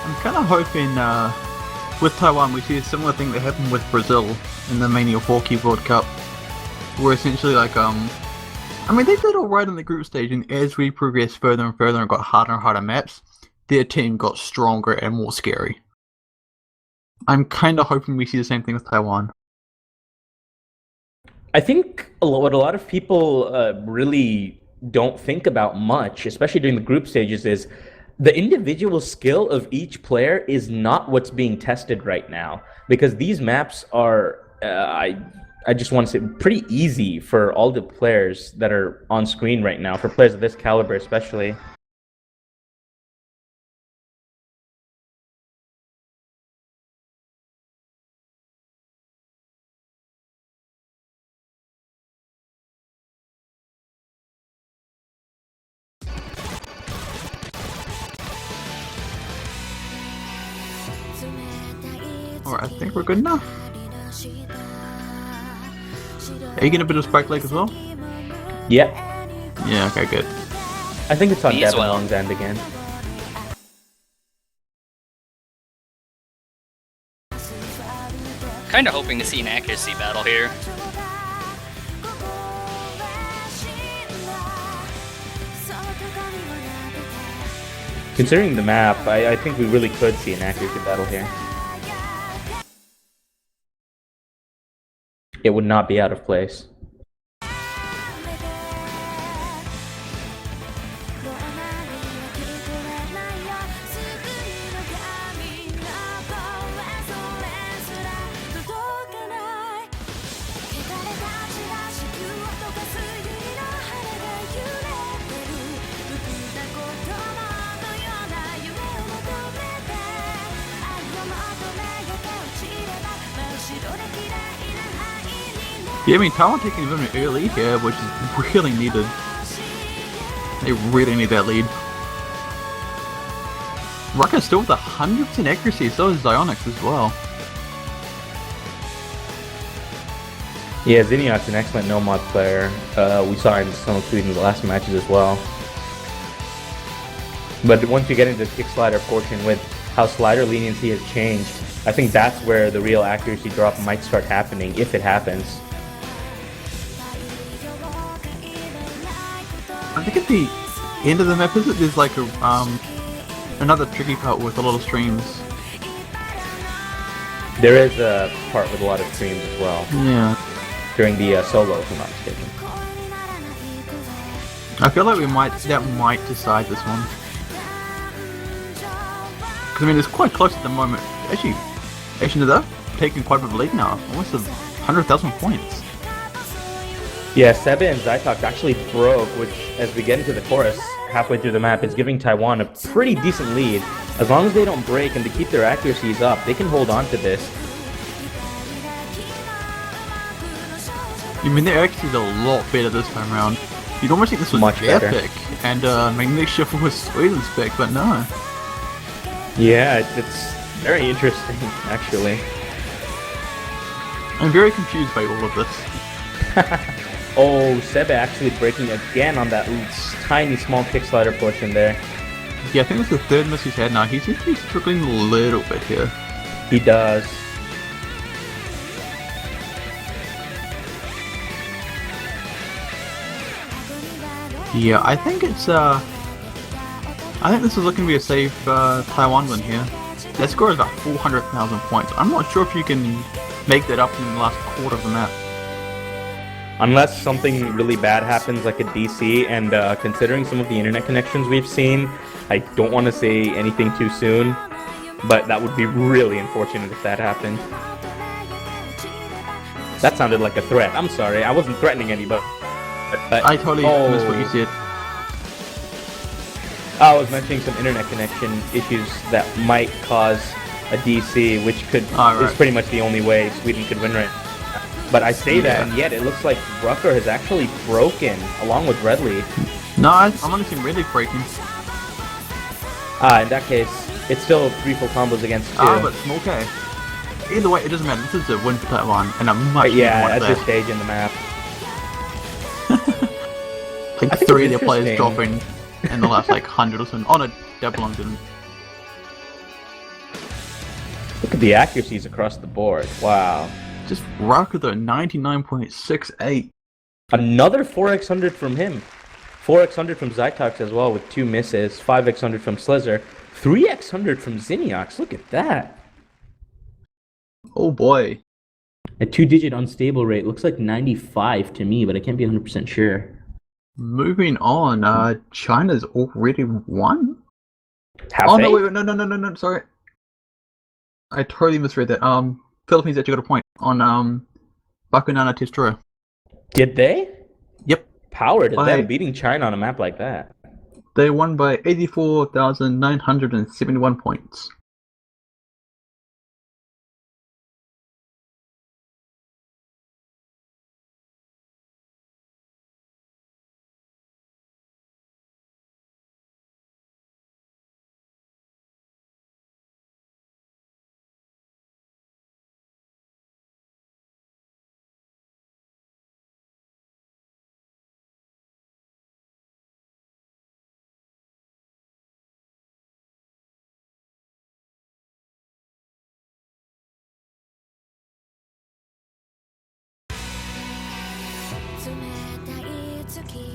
I'm kind of hoping with Taiwan we see a similar thing that happened with Brazil in the Mania 4 Keyboard Cup, where essentially I mean, they did alright in the group stage, and as we progressed further and further and got harder and harder maps, their team got stronger and more scary. I'm kind of hoping we see the same thing with Taiwan. I think what a lot of people really don't think about much, especially during the group stages, is the individual skill of each player is not what's being tested right now, because these maps are, I just want to say, pretty easy for all the players that are on screen right now, for players of this caliber especially. Alright, I think we're good now. Are you gonna bit of Spike Lake as well? Yep. Yeah, okay, good. I think it's on Me as Devin well. Long's end again. Kind of hoping to see an accuracy battle here. Considering the map, I think we really could see an accuracy battle here. It would not be out of place. Yeah, I mean, Taiwan taking a very early lead here, which is really needed. They really need that lead. Rucker's still with 100% accuracy, so is Xionyx as well. Yeah, Zinniak's an excellent nomad player. We saw in some of the last matches as well. But once you get into the kick slider portion with how slider leniency has changed, I think that's where the real accuracy drop might start happening, if it happens. I think at the end of the map, there's like a, another tricky part with a lot of streams. There is a part with a lot of streams as well. Yeah. During the solo, if I'm not mistaken. I feel like that might decide this one. Because I mean, it's quite close at the moment. Actually, they're taking quite a bit of a lead now. Almost 100,000 points. Yeah, Sebe and Zytok actually broke, which, as we get into the chorus halfway through the map, is giving Taiwan a pretty decent lead. As long as they don't break and they keep their accuracies up, they can hold on to this. I mean, their accuracy is a lot better this time around. You'd almost think this was Much better. epic, and Magnetic Shuffle was Sweden's pick, but no. Yeah, it's very interesting, actually. I'm very confused by all of this. Oh, Sebe actually breaking again on that tiny small kick slider portion there. Yeah, I think that's the third miss he's had now. He seems to be struggling a little bit here. He does. Yeah, I think it's I think this is looking to be a safe Taiwan win here. That score is about 400,000 points. I'm not sure if you can make that up in the last quarter of the map. Unless something really bad happens like a DC, and considering some of the internet connections we've seen, I don't want to say anything too soon, but that would be really unfortunate if that happened. That sounded like a threat. I'm sorry, I wasn't threatening anybody. I totally missed what you said. I was mentioning some internet connection issues that might cause a DC, which is pretty much the only way Sweden could win right now. But I say that, and yet it looks like Rucker has actually broken, along with Redley. No, I'm only seeing Redley breaking. In that case, it's still 3 full combos against 2. But small K. Either way, it doesn't matter. This is a win for Taiwan, and I'm much yeah, at this stage in the map. Like 3 of their players dropping in the last like 100 or so. Oh no, Deblong didn't. Look at the accuracies across the board. Wow. Just Rucker though, 99.68. Another 4x100 from him. 4x100 from Zytox as well with 2 misses. 5x100 from Slezzer. 3x100 from Zinniak's. Look at that. Oh boy. A 2-digit unstable rate. Looks like 95 to me, but I can't be 100% sure. Moving on, China's already won? Have oh they? no, wait, no, sorry. I totally misread that. Philippines actually got a point on Bakunana Testroya. Did they? Yep. Power to them beating China on a map like that. They won by 84,971 points.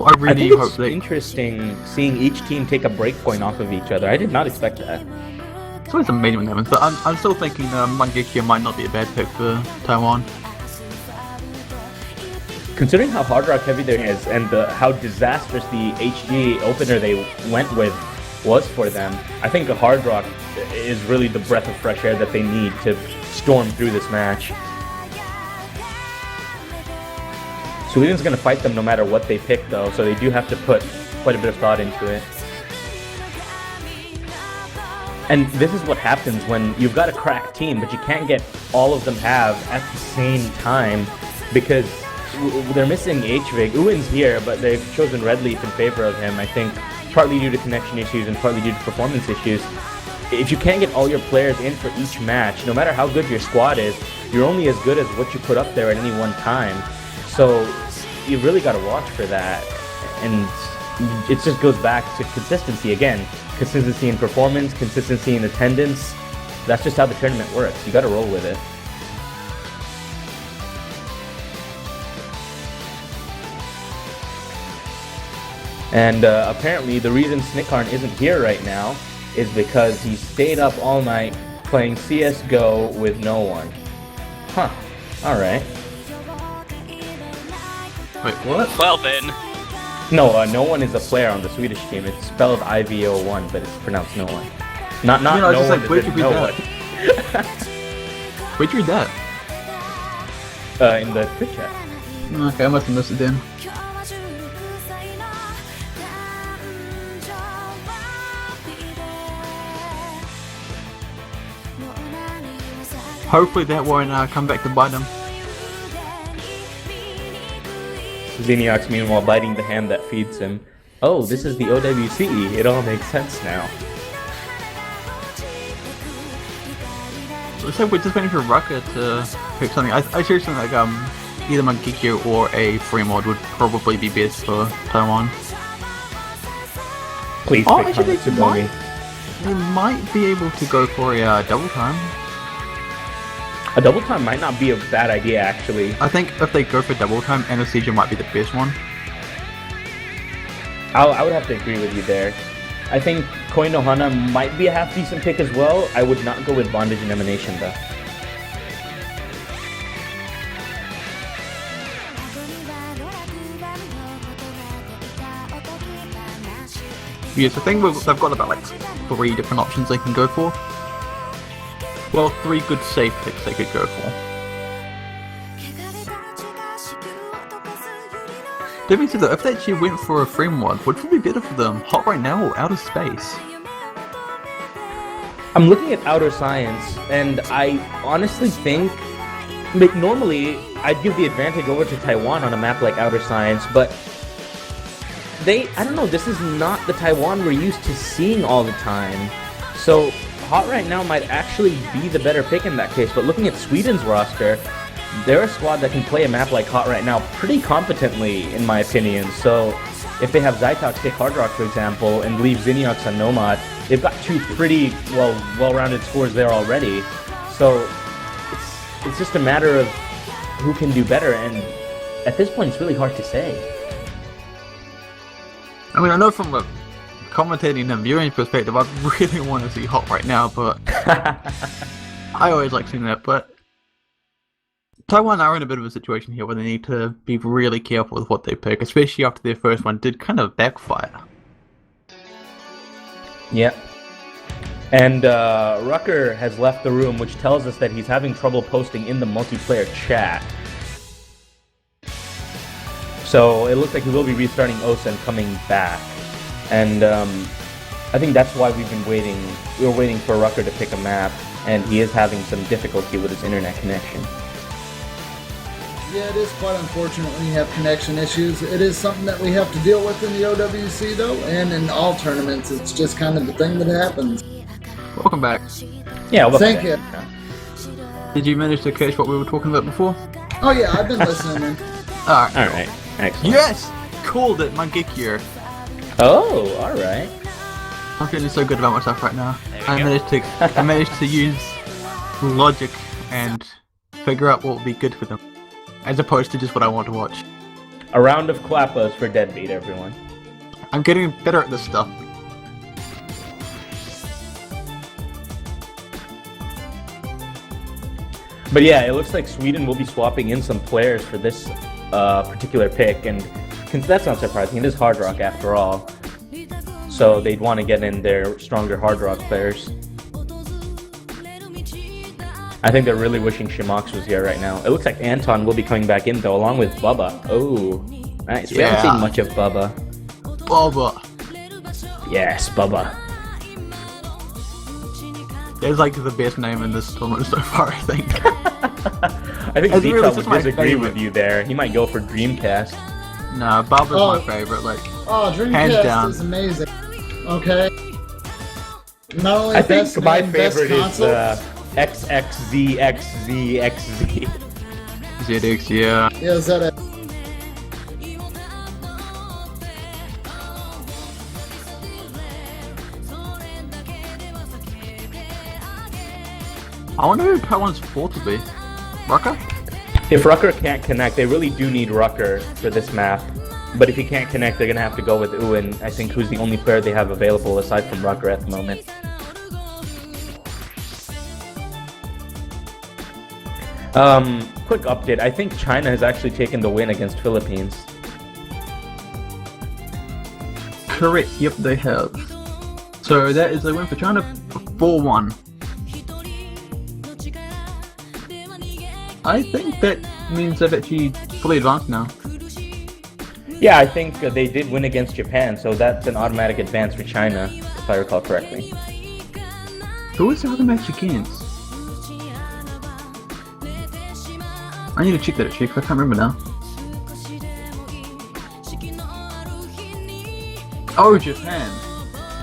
I really think hope it's they. interesting seeing each team take a break point off of each other. I did not expect that. It's always amazing when it happens, but I'm still thinking Mangekyou might not be a bad pick for Taiwan. Considering how hard rock heavy there is and how disastrous the HG opener they went with was for them, I think a hard rock is really the breath of fresh air that they need to storm through this match. Sweden's going to fight them no matter what they pick though, so they do have to put quite a bit of thought into it. And this is what happens when you've got a crack team, but you can't get all of them have at the same time because they're missing HVIG. Uin's here, but they've chosen Red Leaf in favor of him, I think, partly due to connection issues and partly due to performance issues. If you can't get all your players in for each match, no matter how good your squad is, you're only as good as what you put up there at any one time. So you've really got to watch for that. And it just goes back to consistency again. Consistency in performance, consistency in attendance. That's just how the tournament works. You got to roll with it. And apparently the reason Snickarn isn't here right now is because he stayed up all night playing CSGO with no one. Huh. Alright. Wait, what? Well then. No, no one is a player on the Swedish team. It's spelled IVO1, but it's pronounced no one. Not You know, no it's just one. like, where'd you read no that? Where'd you read that? one. In the Twitch chat. Okay, I must have missed it then. Hopefully that won't come back to bite him. Xeniox meanwhile biting the hand that feeds him. Oh, this is the OWC. It all makes sense now. Looks like we're just waiting for Rucker to pick something. I seriously think like either Mangekyo or a free mod would probably be best for Taiwan. Please Oh, pick actually, Hanatsubomi. They might be able to go for a double time. A double time might not be a bad idea, actually. I think if they go for double time, Anesthesia might be the best one. I would have to agree with you there. I think Koi no Hana might be a half-decent pick as well. I would not go with Bondage and Emanation, though. Yes, I think they've got about like 3 different options they can go for. Well, 3 good safe picks they could go for. That being said though, if they actually went for a free mod, which would be better for them? Hot right now or Outer Space? I'm looking at Outer Science, and I honestly think, like, normally I'd give the advantage over to Taiwan on a map like Outer Science, but I don't know, this is not the Taiwan we're used to seeing all the time. So Hot right now might actually be the better pick in that case, but looking at Sweden's roster, they're a squad that can play a map like Hot right now pretty competently, in my opinion. So if they have Zytox take Hard Rock, for example, and leave Xeniox on Nomad, they've got 2 pretty well-rounded scores there already. So it's just a matter of who can do better, and at this point it's really hard to say. I mean, I know from a commentating and viewing perspective, I really want to see Hot right now, but I always like seeing that, but Taiwan are in a bit of a situation here where they need to be really careful with what they pick, especially after their first one did kind of backfire. Yep. And Rucker has left the room, which tells us that he's having trouble posting in the multiplayer chat. So it looks like he will be restarting OSA and coming back. And I think that's why we've been waiting. We were waiting for Rucker to pick a map, and he is having some difficulty with his internet connection. Yeah, it is quite unfortunate when you have connection issues. It is something that we have to deal with in the OWC, though, and in all tournaments. It's just kind of the thing that happens. Welcome back. Yeah, well, Thank you. Did you manage to catch what we were talking about before? Oh yeah, I've been listening. Alright. Alright, excellent. Yes! Called it, Mangekyo. Oh, alright. I'm feeling so good about myself right now. There we I go. managed to use logic and figure out what would be good for them, as opposed to just what I want to watch. A round of clappers for Deadbeat, everyone. I'm getting better at this stuff. But yeah, it looks like Sweden will be swapping in some players for this particular pick, and that's not surprising. It is Hard Rock after all, so they'd want to get in their stronger Hard Rock players. I think they're really wishing Shimox was here right now. It looks like Anton will be coming back in though, along with Bubba. Oh, nice. We haven't seen much of Bubba. Bubba. Yes, Bubba. It's like the best name in this tournament so far, I think. I think It's Zika really just would my disagree with favorite. you there. He might go for Dreamcast. Nah, Bubba's Oh. my favorite. Like, Oh, Hands Dreamcast down. is amazing. Okay. Not only I best think my name, best favorite is console. XXZXZXZ. ZX, yeah. Yeah, is that it? I wonder who Taiwan's fourth to be. Rucker? If Rucker can't connect, they really do need Rucker for this map. But if he can't connect, they're gonna have to go with Uin, I think, who's the only player they have available aside from Rucker at the moment. Quick update. I think China has actually taken the win against Philippines. Correct, yep, they have. So that is a win for China, 4-1. I think that means they've actually fully advanced now. Yeah, I think they did win against Japan, so that's an automatic advance for China, if I recall correctly. Who was the other match against? I need to check that actually, 'cause I can't remember now. Oh, Japan.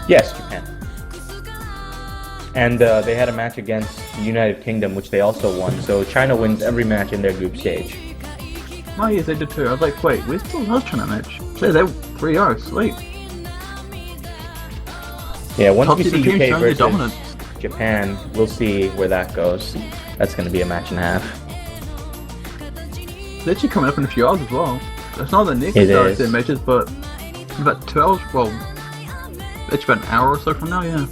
Yes, Japan. And they had a match against the United Kingdom, which they also won, so China wins every match in their group stage. Oh yes, they did too. I was like, wait, where's the last China match? So they 3-0, sweet. Yeah, once Top we tier see team UK showing their versus dominance. Japan, we'll see where that goes. That's going to be a match and a half. It's actually coming up in a few hours as well. It's not the next It RSM is. matches, but about 2 hours, well, it's about an hour or so from now, yeah.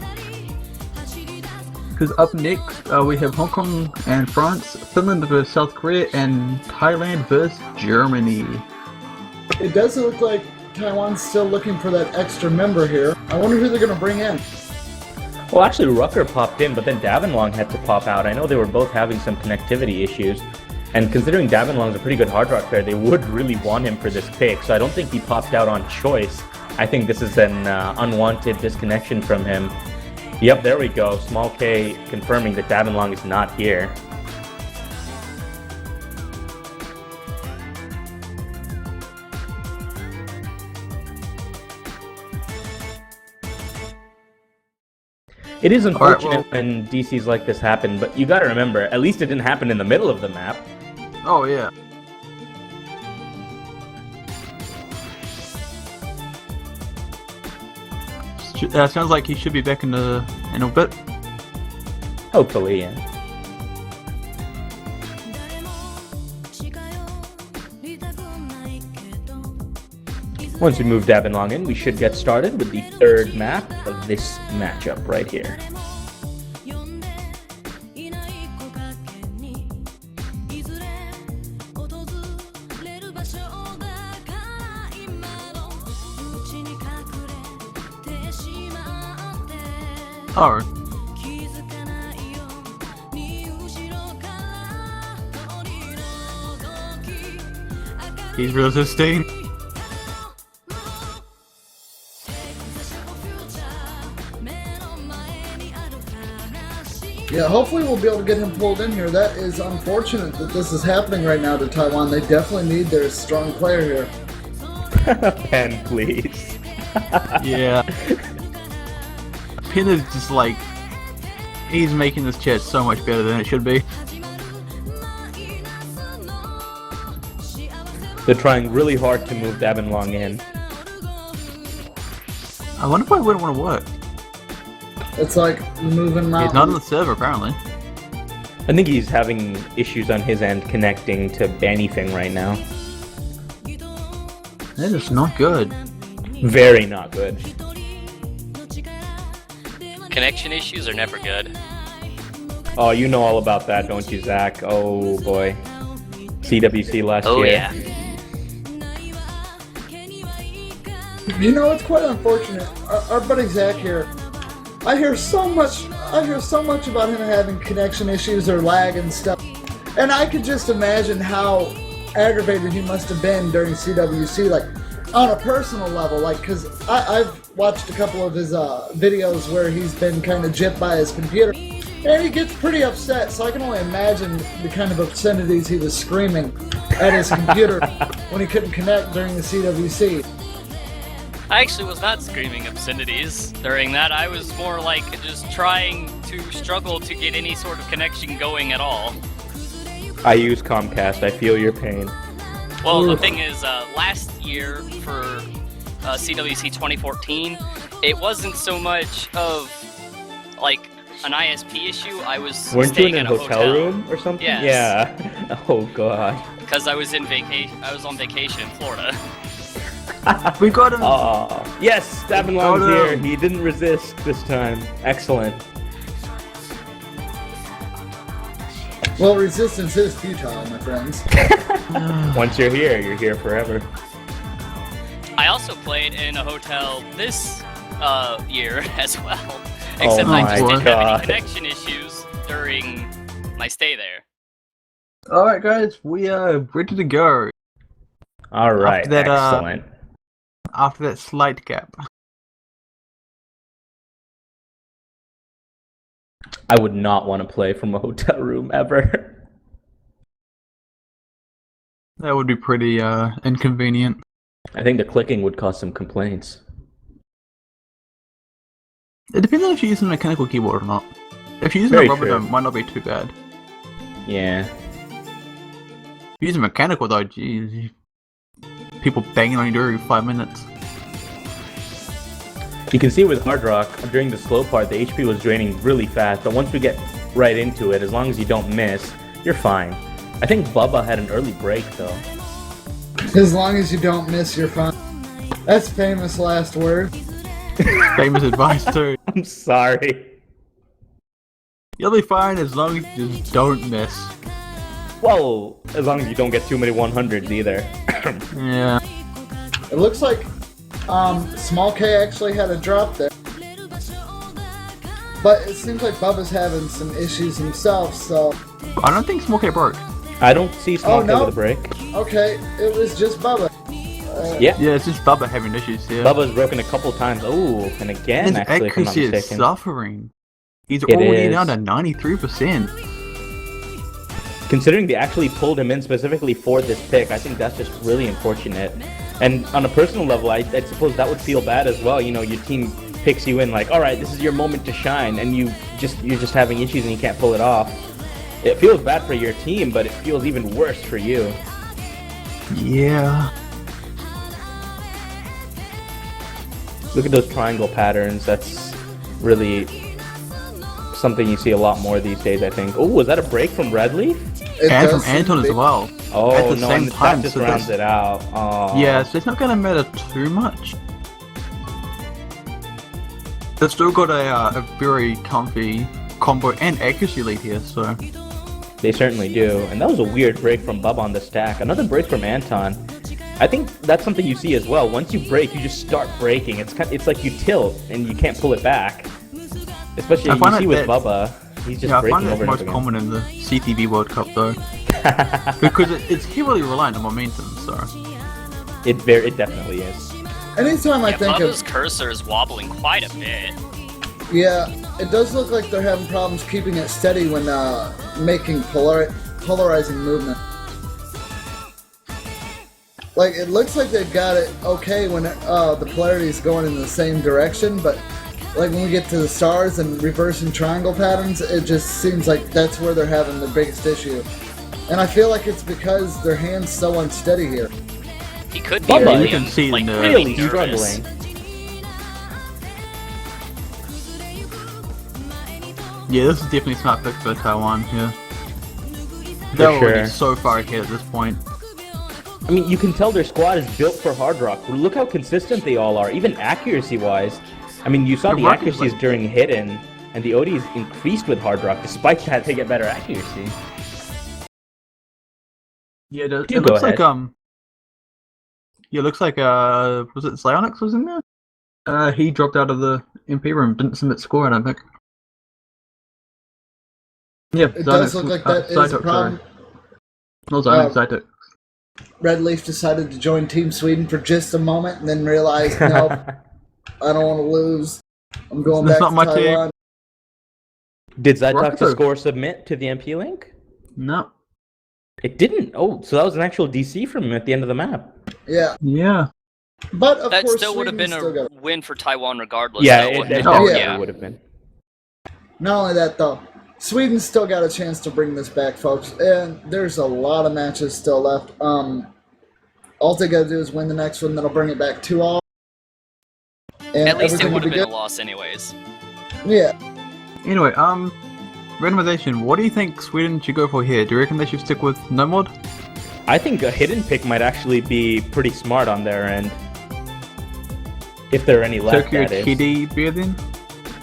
Because up next, we have Hong Kong and France, Finland versus South Korea, and Thailand versus Germany. It doesn't look like Taiwan's still looking for that extra member here. I wonder who they're going to bring in. Well, actually, Rucker popped in, but then Davenlong had to pop out. I know they were both having some connectivity issues. And considering Davenlong's a pretty good hard rock player, they would really want him for this pick. So I don't think he popped out on choice. I think this is an unwanted disconnection from him. Yep, there we go. Small K confirming that Davenlong is not here. It is unfortunate when DCs like this happen, but you gotta remember, at least it didn't happen in the middle of the map. Oh yeah. Sounds like he should be back in a bit. Hopefully, yeah. Once we move Davenlong in, we should get started with the third map of this matchup right here. Oh. He's resisting. Yeah, hopefully we'll be able to get him pulled in here. That is unfortunate that this is happening right now to Taiwan. They definitely need their strong player here. Pen, please. Yeah. Pin is just like, he's making this chat so much better than it should be. They're trying really hard to move Davenlong in. I wonder if I wouldn't want to work. It's like moving He's mountains. not on the server apparently. I think he's having issues on his end connecting to anything right now. That is not good. Very not good. Connection issues are never good. Oh, you know all about that, don't you, Zach? Oh boy. CWC last Oh year. yeah. You know, it's quite unfortunate. Our buddy Zach here, I hear so much about him having connection issues or lag and stuff. And I could just imagine how aggravated he must have been during CWC, like, on a personal level, like, because I've watched a couple of his videos where he's been kind of gypped by his computer. And And he gets pretty upset, so I can only imagine the kind of obscenities he was screaming at his computer when he couldn't connect during the CWC. I actually was not screaming obscenities during that. I was more like just trying to struggle to get any sort of connection going at all. I use Comcast. I feel your pain. Well, the thing is, last year for CWC 2014, it wasn't so much of like an ISP issue. I was Weren't you staying in in a hotel room or something? Yes. Yeah. Oh god. Because I was in vacation. I was on vacation in Florida. We got him! Oh, yes, Davenlong's here. He didn't resist this time. Excellent. Well, resistance is futile, my friends. Once you're here forever. I also played in a hotel this year as well. Except my I just didn't have God. any connection issues during my stay there. Alright guys, we are ready to go. Alright, After that, excellent. After that slight gap. I would not want to play from a hotel room ever. That would be pretty inconvenient. I think the clicking would cause some complaints. It depends on if you're using a mechanical keyboard or not. If you're using Very a rubber true. dome, it might not be too bad. Yeah. If you're using mechanical though, geez. People banging on your door every 5 minutes. You can see with Hard Rock, during the slow part, the HP was draining really fast, but once we get right into it, as long as you don't miss, you're fine. I think Bubba had an early break, though. As long as you don't miss your fun. That's famous last word. Famous advice too. I'm sorry. You'll be fine as long as you just don't miss. Well, as long as you don't get too many 100s either. Yeah. It looks like Small K actually had a drop there. But it seems like Bubba's having some issues himself, so... I don't think Smokey broke. I don't see Small K no. with a break. Okay, it was just Bubba. Yeah. Yeah, it's just Bubba having issues here. Bubba's broken a couple times. Oh, and again, His actually, if I'm not accuracy is mistaken. suffering. He's It already is. down to 93%. Considering they actually pulled him in specifically for this pick, I think that's just really unfortunate. And on a personal level, I suppose that would feel bad as well. You know, your team picks you in like, all right, this is your moment to shine, and you're just having issues and you can't pull it off. It feels bad for your team, but it feels even worse for you. Yeah. Look at those triangle patterns. That's really something you see a lot more these days, I think. Oh, was that a break from Redleaf? It And does from seem Anton to as be. well. Oh, At the no, same and time, that just so rounds that's- it out. Oh. Yeah, so it's not going to matter too much. They've still got a very comfy combo and accuracy lead here, so... They certainly do. And that was a weird break from Bubba on the stack. Another break from Anton. I think that's something you see as well. Once you break, you just start breaking. It's like you tilt and you can't pull it back. Especially I you find see that with that's- Bubba, he's just Yeah, I breaking find that over and most over common in the CTV World Cup though. Because it's heavily reliant on momentum, so... again. It definitely is. Anytime I Yeah, think Bubba's of... cursor is wobbling quite a bit. Yeah, it does look like they're having problems keeping it steady when making polarizing movement. Like, it looks like they've got it okay when the polarity is going in the same direction, but like when we get to the stars and reversing triangle patterns, it just seems like that's where they're having the biggest issue. And I feel like it's because their hand's so unsteady here. He could be Bubba, really, you can see like, in the- Really nervous. struggling. Yeah, this is definitely a smart pick for Taiwan, yeah. They're already sure. so far ahead at this point. I mean, you can tell their squad is built for Hard Rock. Look how consistent they all are, even accuracy-wise. I mean, you saw The the Rock is accuracies like- during Hidden, and the ODs increased with Hard Rock. Despite that, they get better accuracy. Yeah, it You looks go like, ahead. Yeah, it looks like, was it Psyonix was in there? He dropped out of the MP room, didn't submit score, I don't think. Yeah, It does look like that is a problem. No, Psyonix, Zytok. Red Leaf decided to join Team Sweden for just a moment and then realized, nope, I don't want to lose. I'm going That's back not to my team. Taiwan. Did Zytox's Rocket- score submit to the MP link? No. It didn't. Oh, so that was an actual DC from him at the end of the map. Yeah, Yeah. but of That course, still would have been Sweden still a got win for Taiwan regardless. Yeah, though, it wouldn't it? definitely Yeah. would have been. Not only that, though, Sweden still got a chance to bring this back, folks. And there's a lot of matches still left. All they got to do is win the next one, that'll bring it back 2-all. And At least it everything would will have be been a good. loss anyways. Yeah. Anyway, randomization. What do you think Sweden should go for here? Do you reckon they should stick with nomad? I think a hidden pick might actually be pretty smart on their end. If there are any left, Tokyo that is. Teddy Bear then?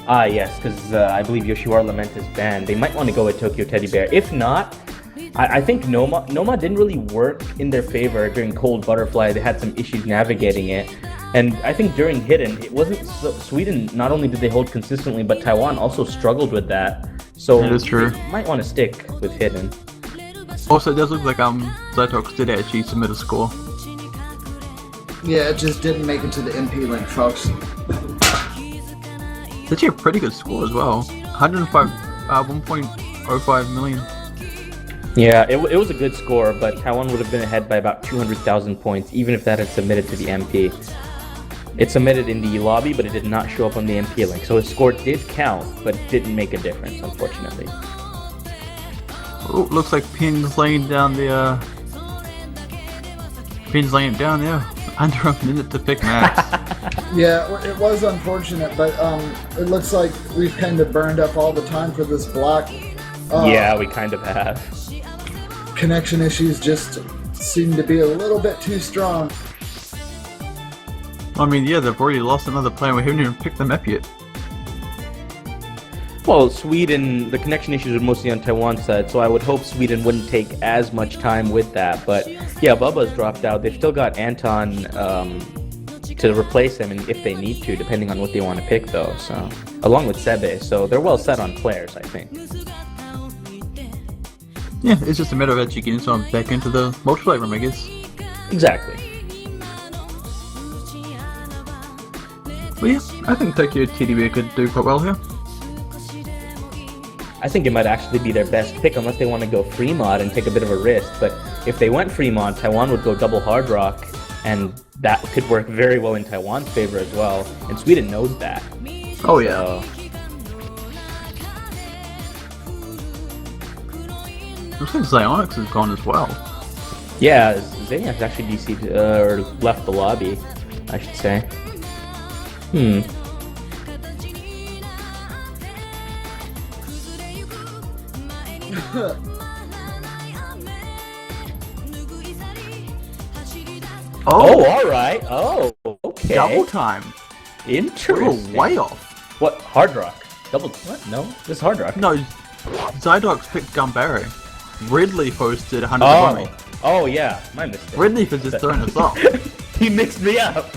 Ah, yes, because I believe Yoshiwara Lament is banned. They might want to go with Tokyo Teddy Bear. If not, I think Noma didn't really work in their favor during Cold Butterfly. They had some issues navigating it. And I think during Hidden, it wasn't so, Sweden, not only did they hold consistently, but Taiwan also struggled with that. So That is true. you might want to stick with Hidden. Also, it does look like Zytox did actually submit a score. Yeah, it just didn't make it to the MP link, folks. It's actually a pretty good score as well. 1.05 million. Yeah, it was a good score, but Taiwan would have been ahead by about 200,000 points, even if that had submitted to the MP. It submitted in the lobby, but it did not show up on the MP link. So his score did count, but didn't make a difference, unfortunately. Oh, looks like Pin's laying down the Pin's laying it down there. Under a minute to pick Max. Yeah, it was unfortunate, but it looks like we've kind of burned up all the time for this block. Yeah, we kind of have. Connection issues just seem to be a little bit too strong. I mean, yeah, they've already lost another player. We haven't even picked the map yet. Well, Sweden, the connection issues are mostly on Taiwan's side, so I would hope Sweden wouldn't take as much time with that. But yeah, Bubba's dropped out. They've still got Anton to replace him if they need to, depending on what they want to pick, though. So, along with Sebe, so they're well set on players, I think. Yeah, it's just a matter of actually getting someone back into the multiplayer room, I guess. Exactly. But yeah, I think Tokyo TDB could do quite well here. I think it might actually be their best pick unless they want to go free mod and take a bit of a risk. But if they went free mod, Taiwan would go double hard rock, and that could work very well in Taiwan's favor as well. And Sweden knows that. Oh yeah. So, Looks like Zyonix is gone as well. yeah, Zayas actually DC'd, or left the lobby, I should say. Oh, alright. Oh, okay. Double time. Interesting. We're way off. What? Hard rock? Double? What? No, this is hard rock. No, Zydox picked Gumberry. Redleaf hosted 120. Oh, yeah, my mistake. Redleaf is just throwing us off. He mixed me up.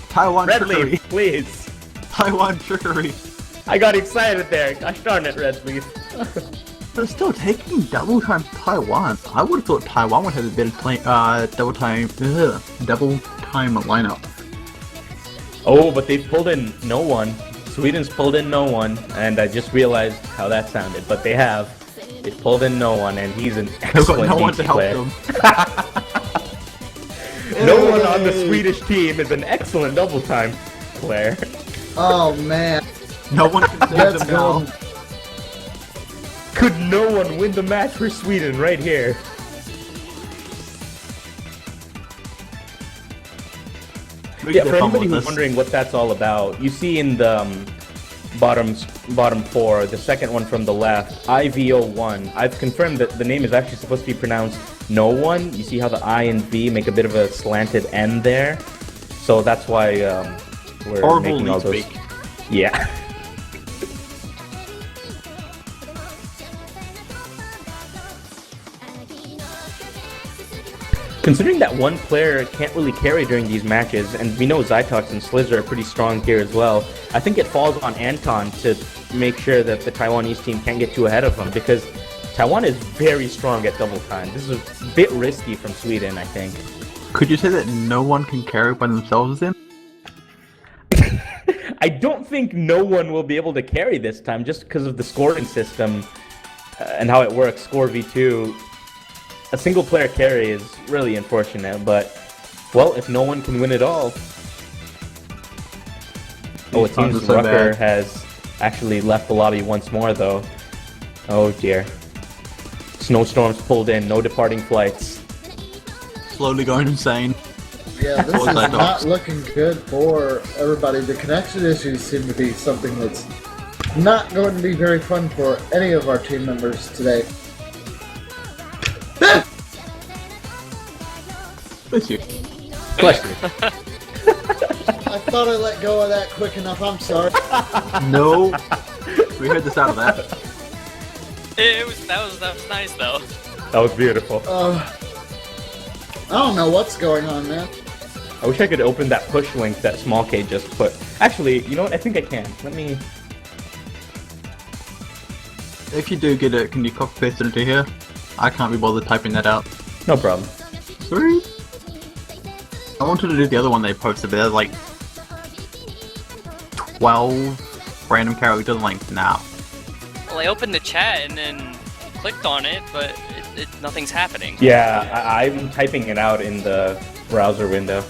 Taiwan Red trickery. Leaf, please. Taiwan trickery. I got excited there. Gosh darn it, Red Leaf. They're still taking double time Taiwan. I would have thought Taiwan would have a better double time lineup. Oh, but they pulled in no one. Sweden's pulled in no one, and I just realized how that sounded. But they have. They pulled in no one, and he's an They've got excellent no one to DC help player. them. No one on the Swedish team is an excellent double time player. Oh man, No one can save that's them now. golden. Could no one win the match for Sweden right here? Yeah, for anybody who's wondering what that's all about, you see in the bottom four, the second one from the left, IVO1. I've confirmed that the name is actually supposed to be pronounced no one. You see how the I and V make a bit of a slanted N there? So that's why we're Horrible making all those... speak. Yeah. Considering that one player can't really carry during these matches, and we know Zytox and Slizzer are pretty strong here as well, I think it falls on Anton to make sure that the Taiwanese team can't get too ahead of them, because Taiwan is very strong at double time. This is a bit risky from Sweden, I think. Could you say that no one can carry by themselves then? I don't think no one will be able to carry this time just because of the scoring system and how it works. Score v2. A single player carry is really unfortunate, but, well, if no one can win it all. Oh, it seems so Rucker bad. has actually left the lobby once more, though. Oh dear. Snowstorms pulled in, no departing flights. Slowly going insane. Yeah, this What was is that, not Docs? looking good for everybody. The connection issues seem to be something that's not going to be very fun for any of our team members today. Bless you. Bless you. I thought I let go of that quick enough. I'm sorry. No. We heard this out of that. That was nice though. That was beautiful. I don't know what's going on, man. I wish I could open that push link that Small K just put. Actually, you know what? I think I can. Let me... If you do get it, can you copy paste it into here? I can't be bothered typing that out. No problem. Sorry? I wanted to do the other one they posted, but there's like 12 random characters. I'm like, nah. Well, I opened the chat and then clicked on it, but nothing's happening. Yeah, I'm typing it out in the browser window.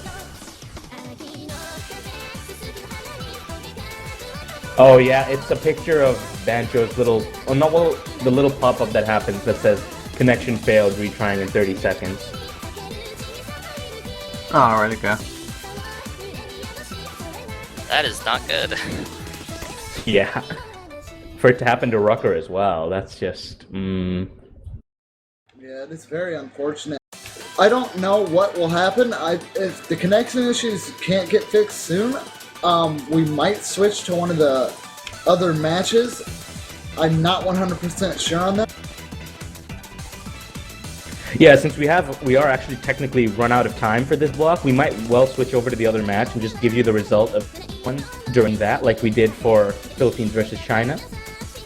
Oh yeah, it's a picture of Banjo's little... Oh no, well, the little pop-up that happens that says, connection failed, retrying in 30 seconds. Oh, alright, okay. That is not good. Yeah. For it to happen to Rucker as well, that's just... Yeah, it is very unfortunate. I don't know what will happen. If the connection issues can't get fixed soon, we might switch to one of the other matches. I'm not 100% sure on that. Yeah, since we are actually technically run out of time for this block, we might well switch over to the other match and just give you the result of one during that, like we did for Philippines versus China.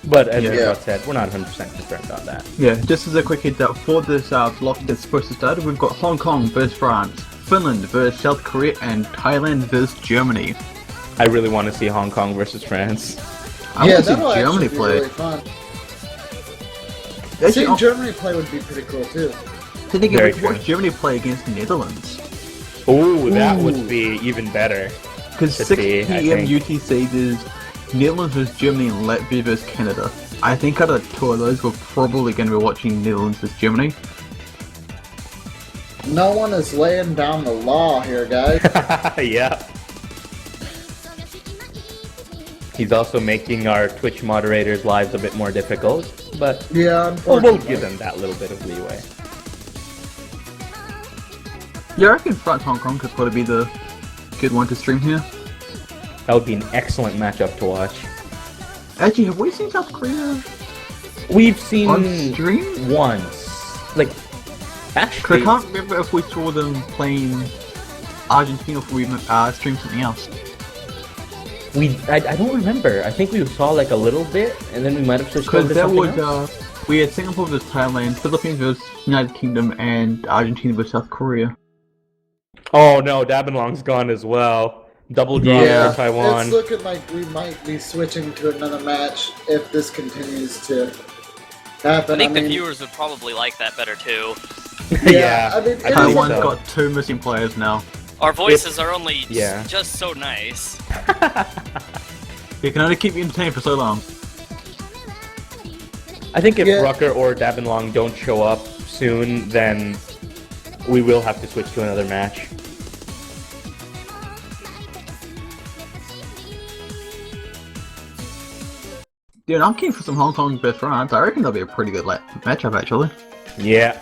But as Scott said, we're not 100% confirmed on that. Yeah, just as a quick heads up, for this block that's supposed to start, we've got Hong Kong versus France, Finland versus South Korea, and Thailand versus Germany. I really want to see Hong Kong versus France. I Yeah, want to see that'll Germany actually be play. really fun. Actually, Seeing Germany play would be pretty cool too. I think Very we could watch true. Germany play against the Netherlands. Ooh, that would be even better. Because To 6 see, I p.m. think. UTC is Netherlands versus Germany and Latvia versus Canada. I think out of two of those, we're probably going to be watching Netherlands versus Germany. No one is laying down the law here, guys. Yeah. He's also making our Twitch moderators' lives a bit more difficult, but Yeah, we'll unfortunately. give them that little bit of leeway. Yeah, I reckon France Hong Kong could probably be the good one to stream here. That would be an excellent matchup to watch. Actually, have we seen South Korea We've seen on stream? once. Like, 'Cause I actually, can't remember if we saw them playing Argentina or if we streamed something else. I don't remember. I think we saw like a little bit, and then we might have switched over Because to that something was, else. we had Singapore versus Thailand, Philippines versus United Kingdom, and Argentina versus South Korea. Oh no, Dabinlong's gone as well. Double draw Yeah. for Taiwan. It's looking like we might be switching to another match if this continues to happen. I think the viewers would probably like that better too. Yeah, I mean, it I think Taiwan's so. got 2 missing players now. Our voices are only yeah. just so nice. You can only keep you entertained for so long. I think if Yeah. Rucker or Dabinlong don't show up soon, then we will have to switch to another match. Dude, I'm keen for some Hong Kong versus France. I reckon that'll be a pretty good matchup, actually. Yeah.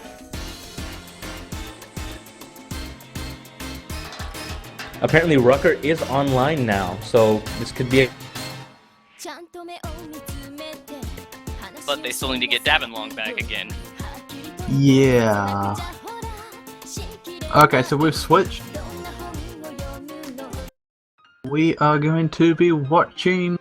Apparently Rucker is online now, so this could be a... But they still need to get Davenlong back again. Yeah. Okay, so we've switched. We are going to be watching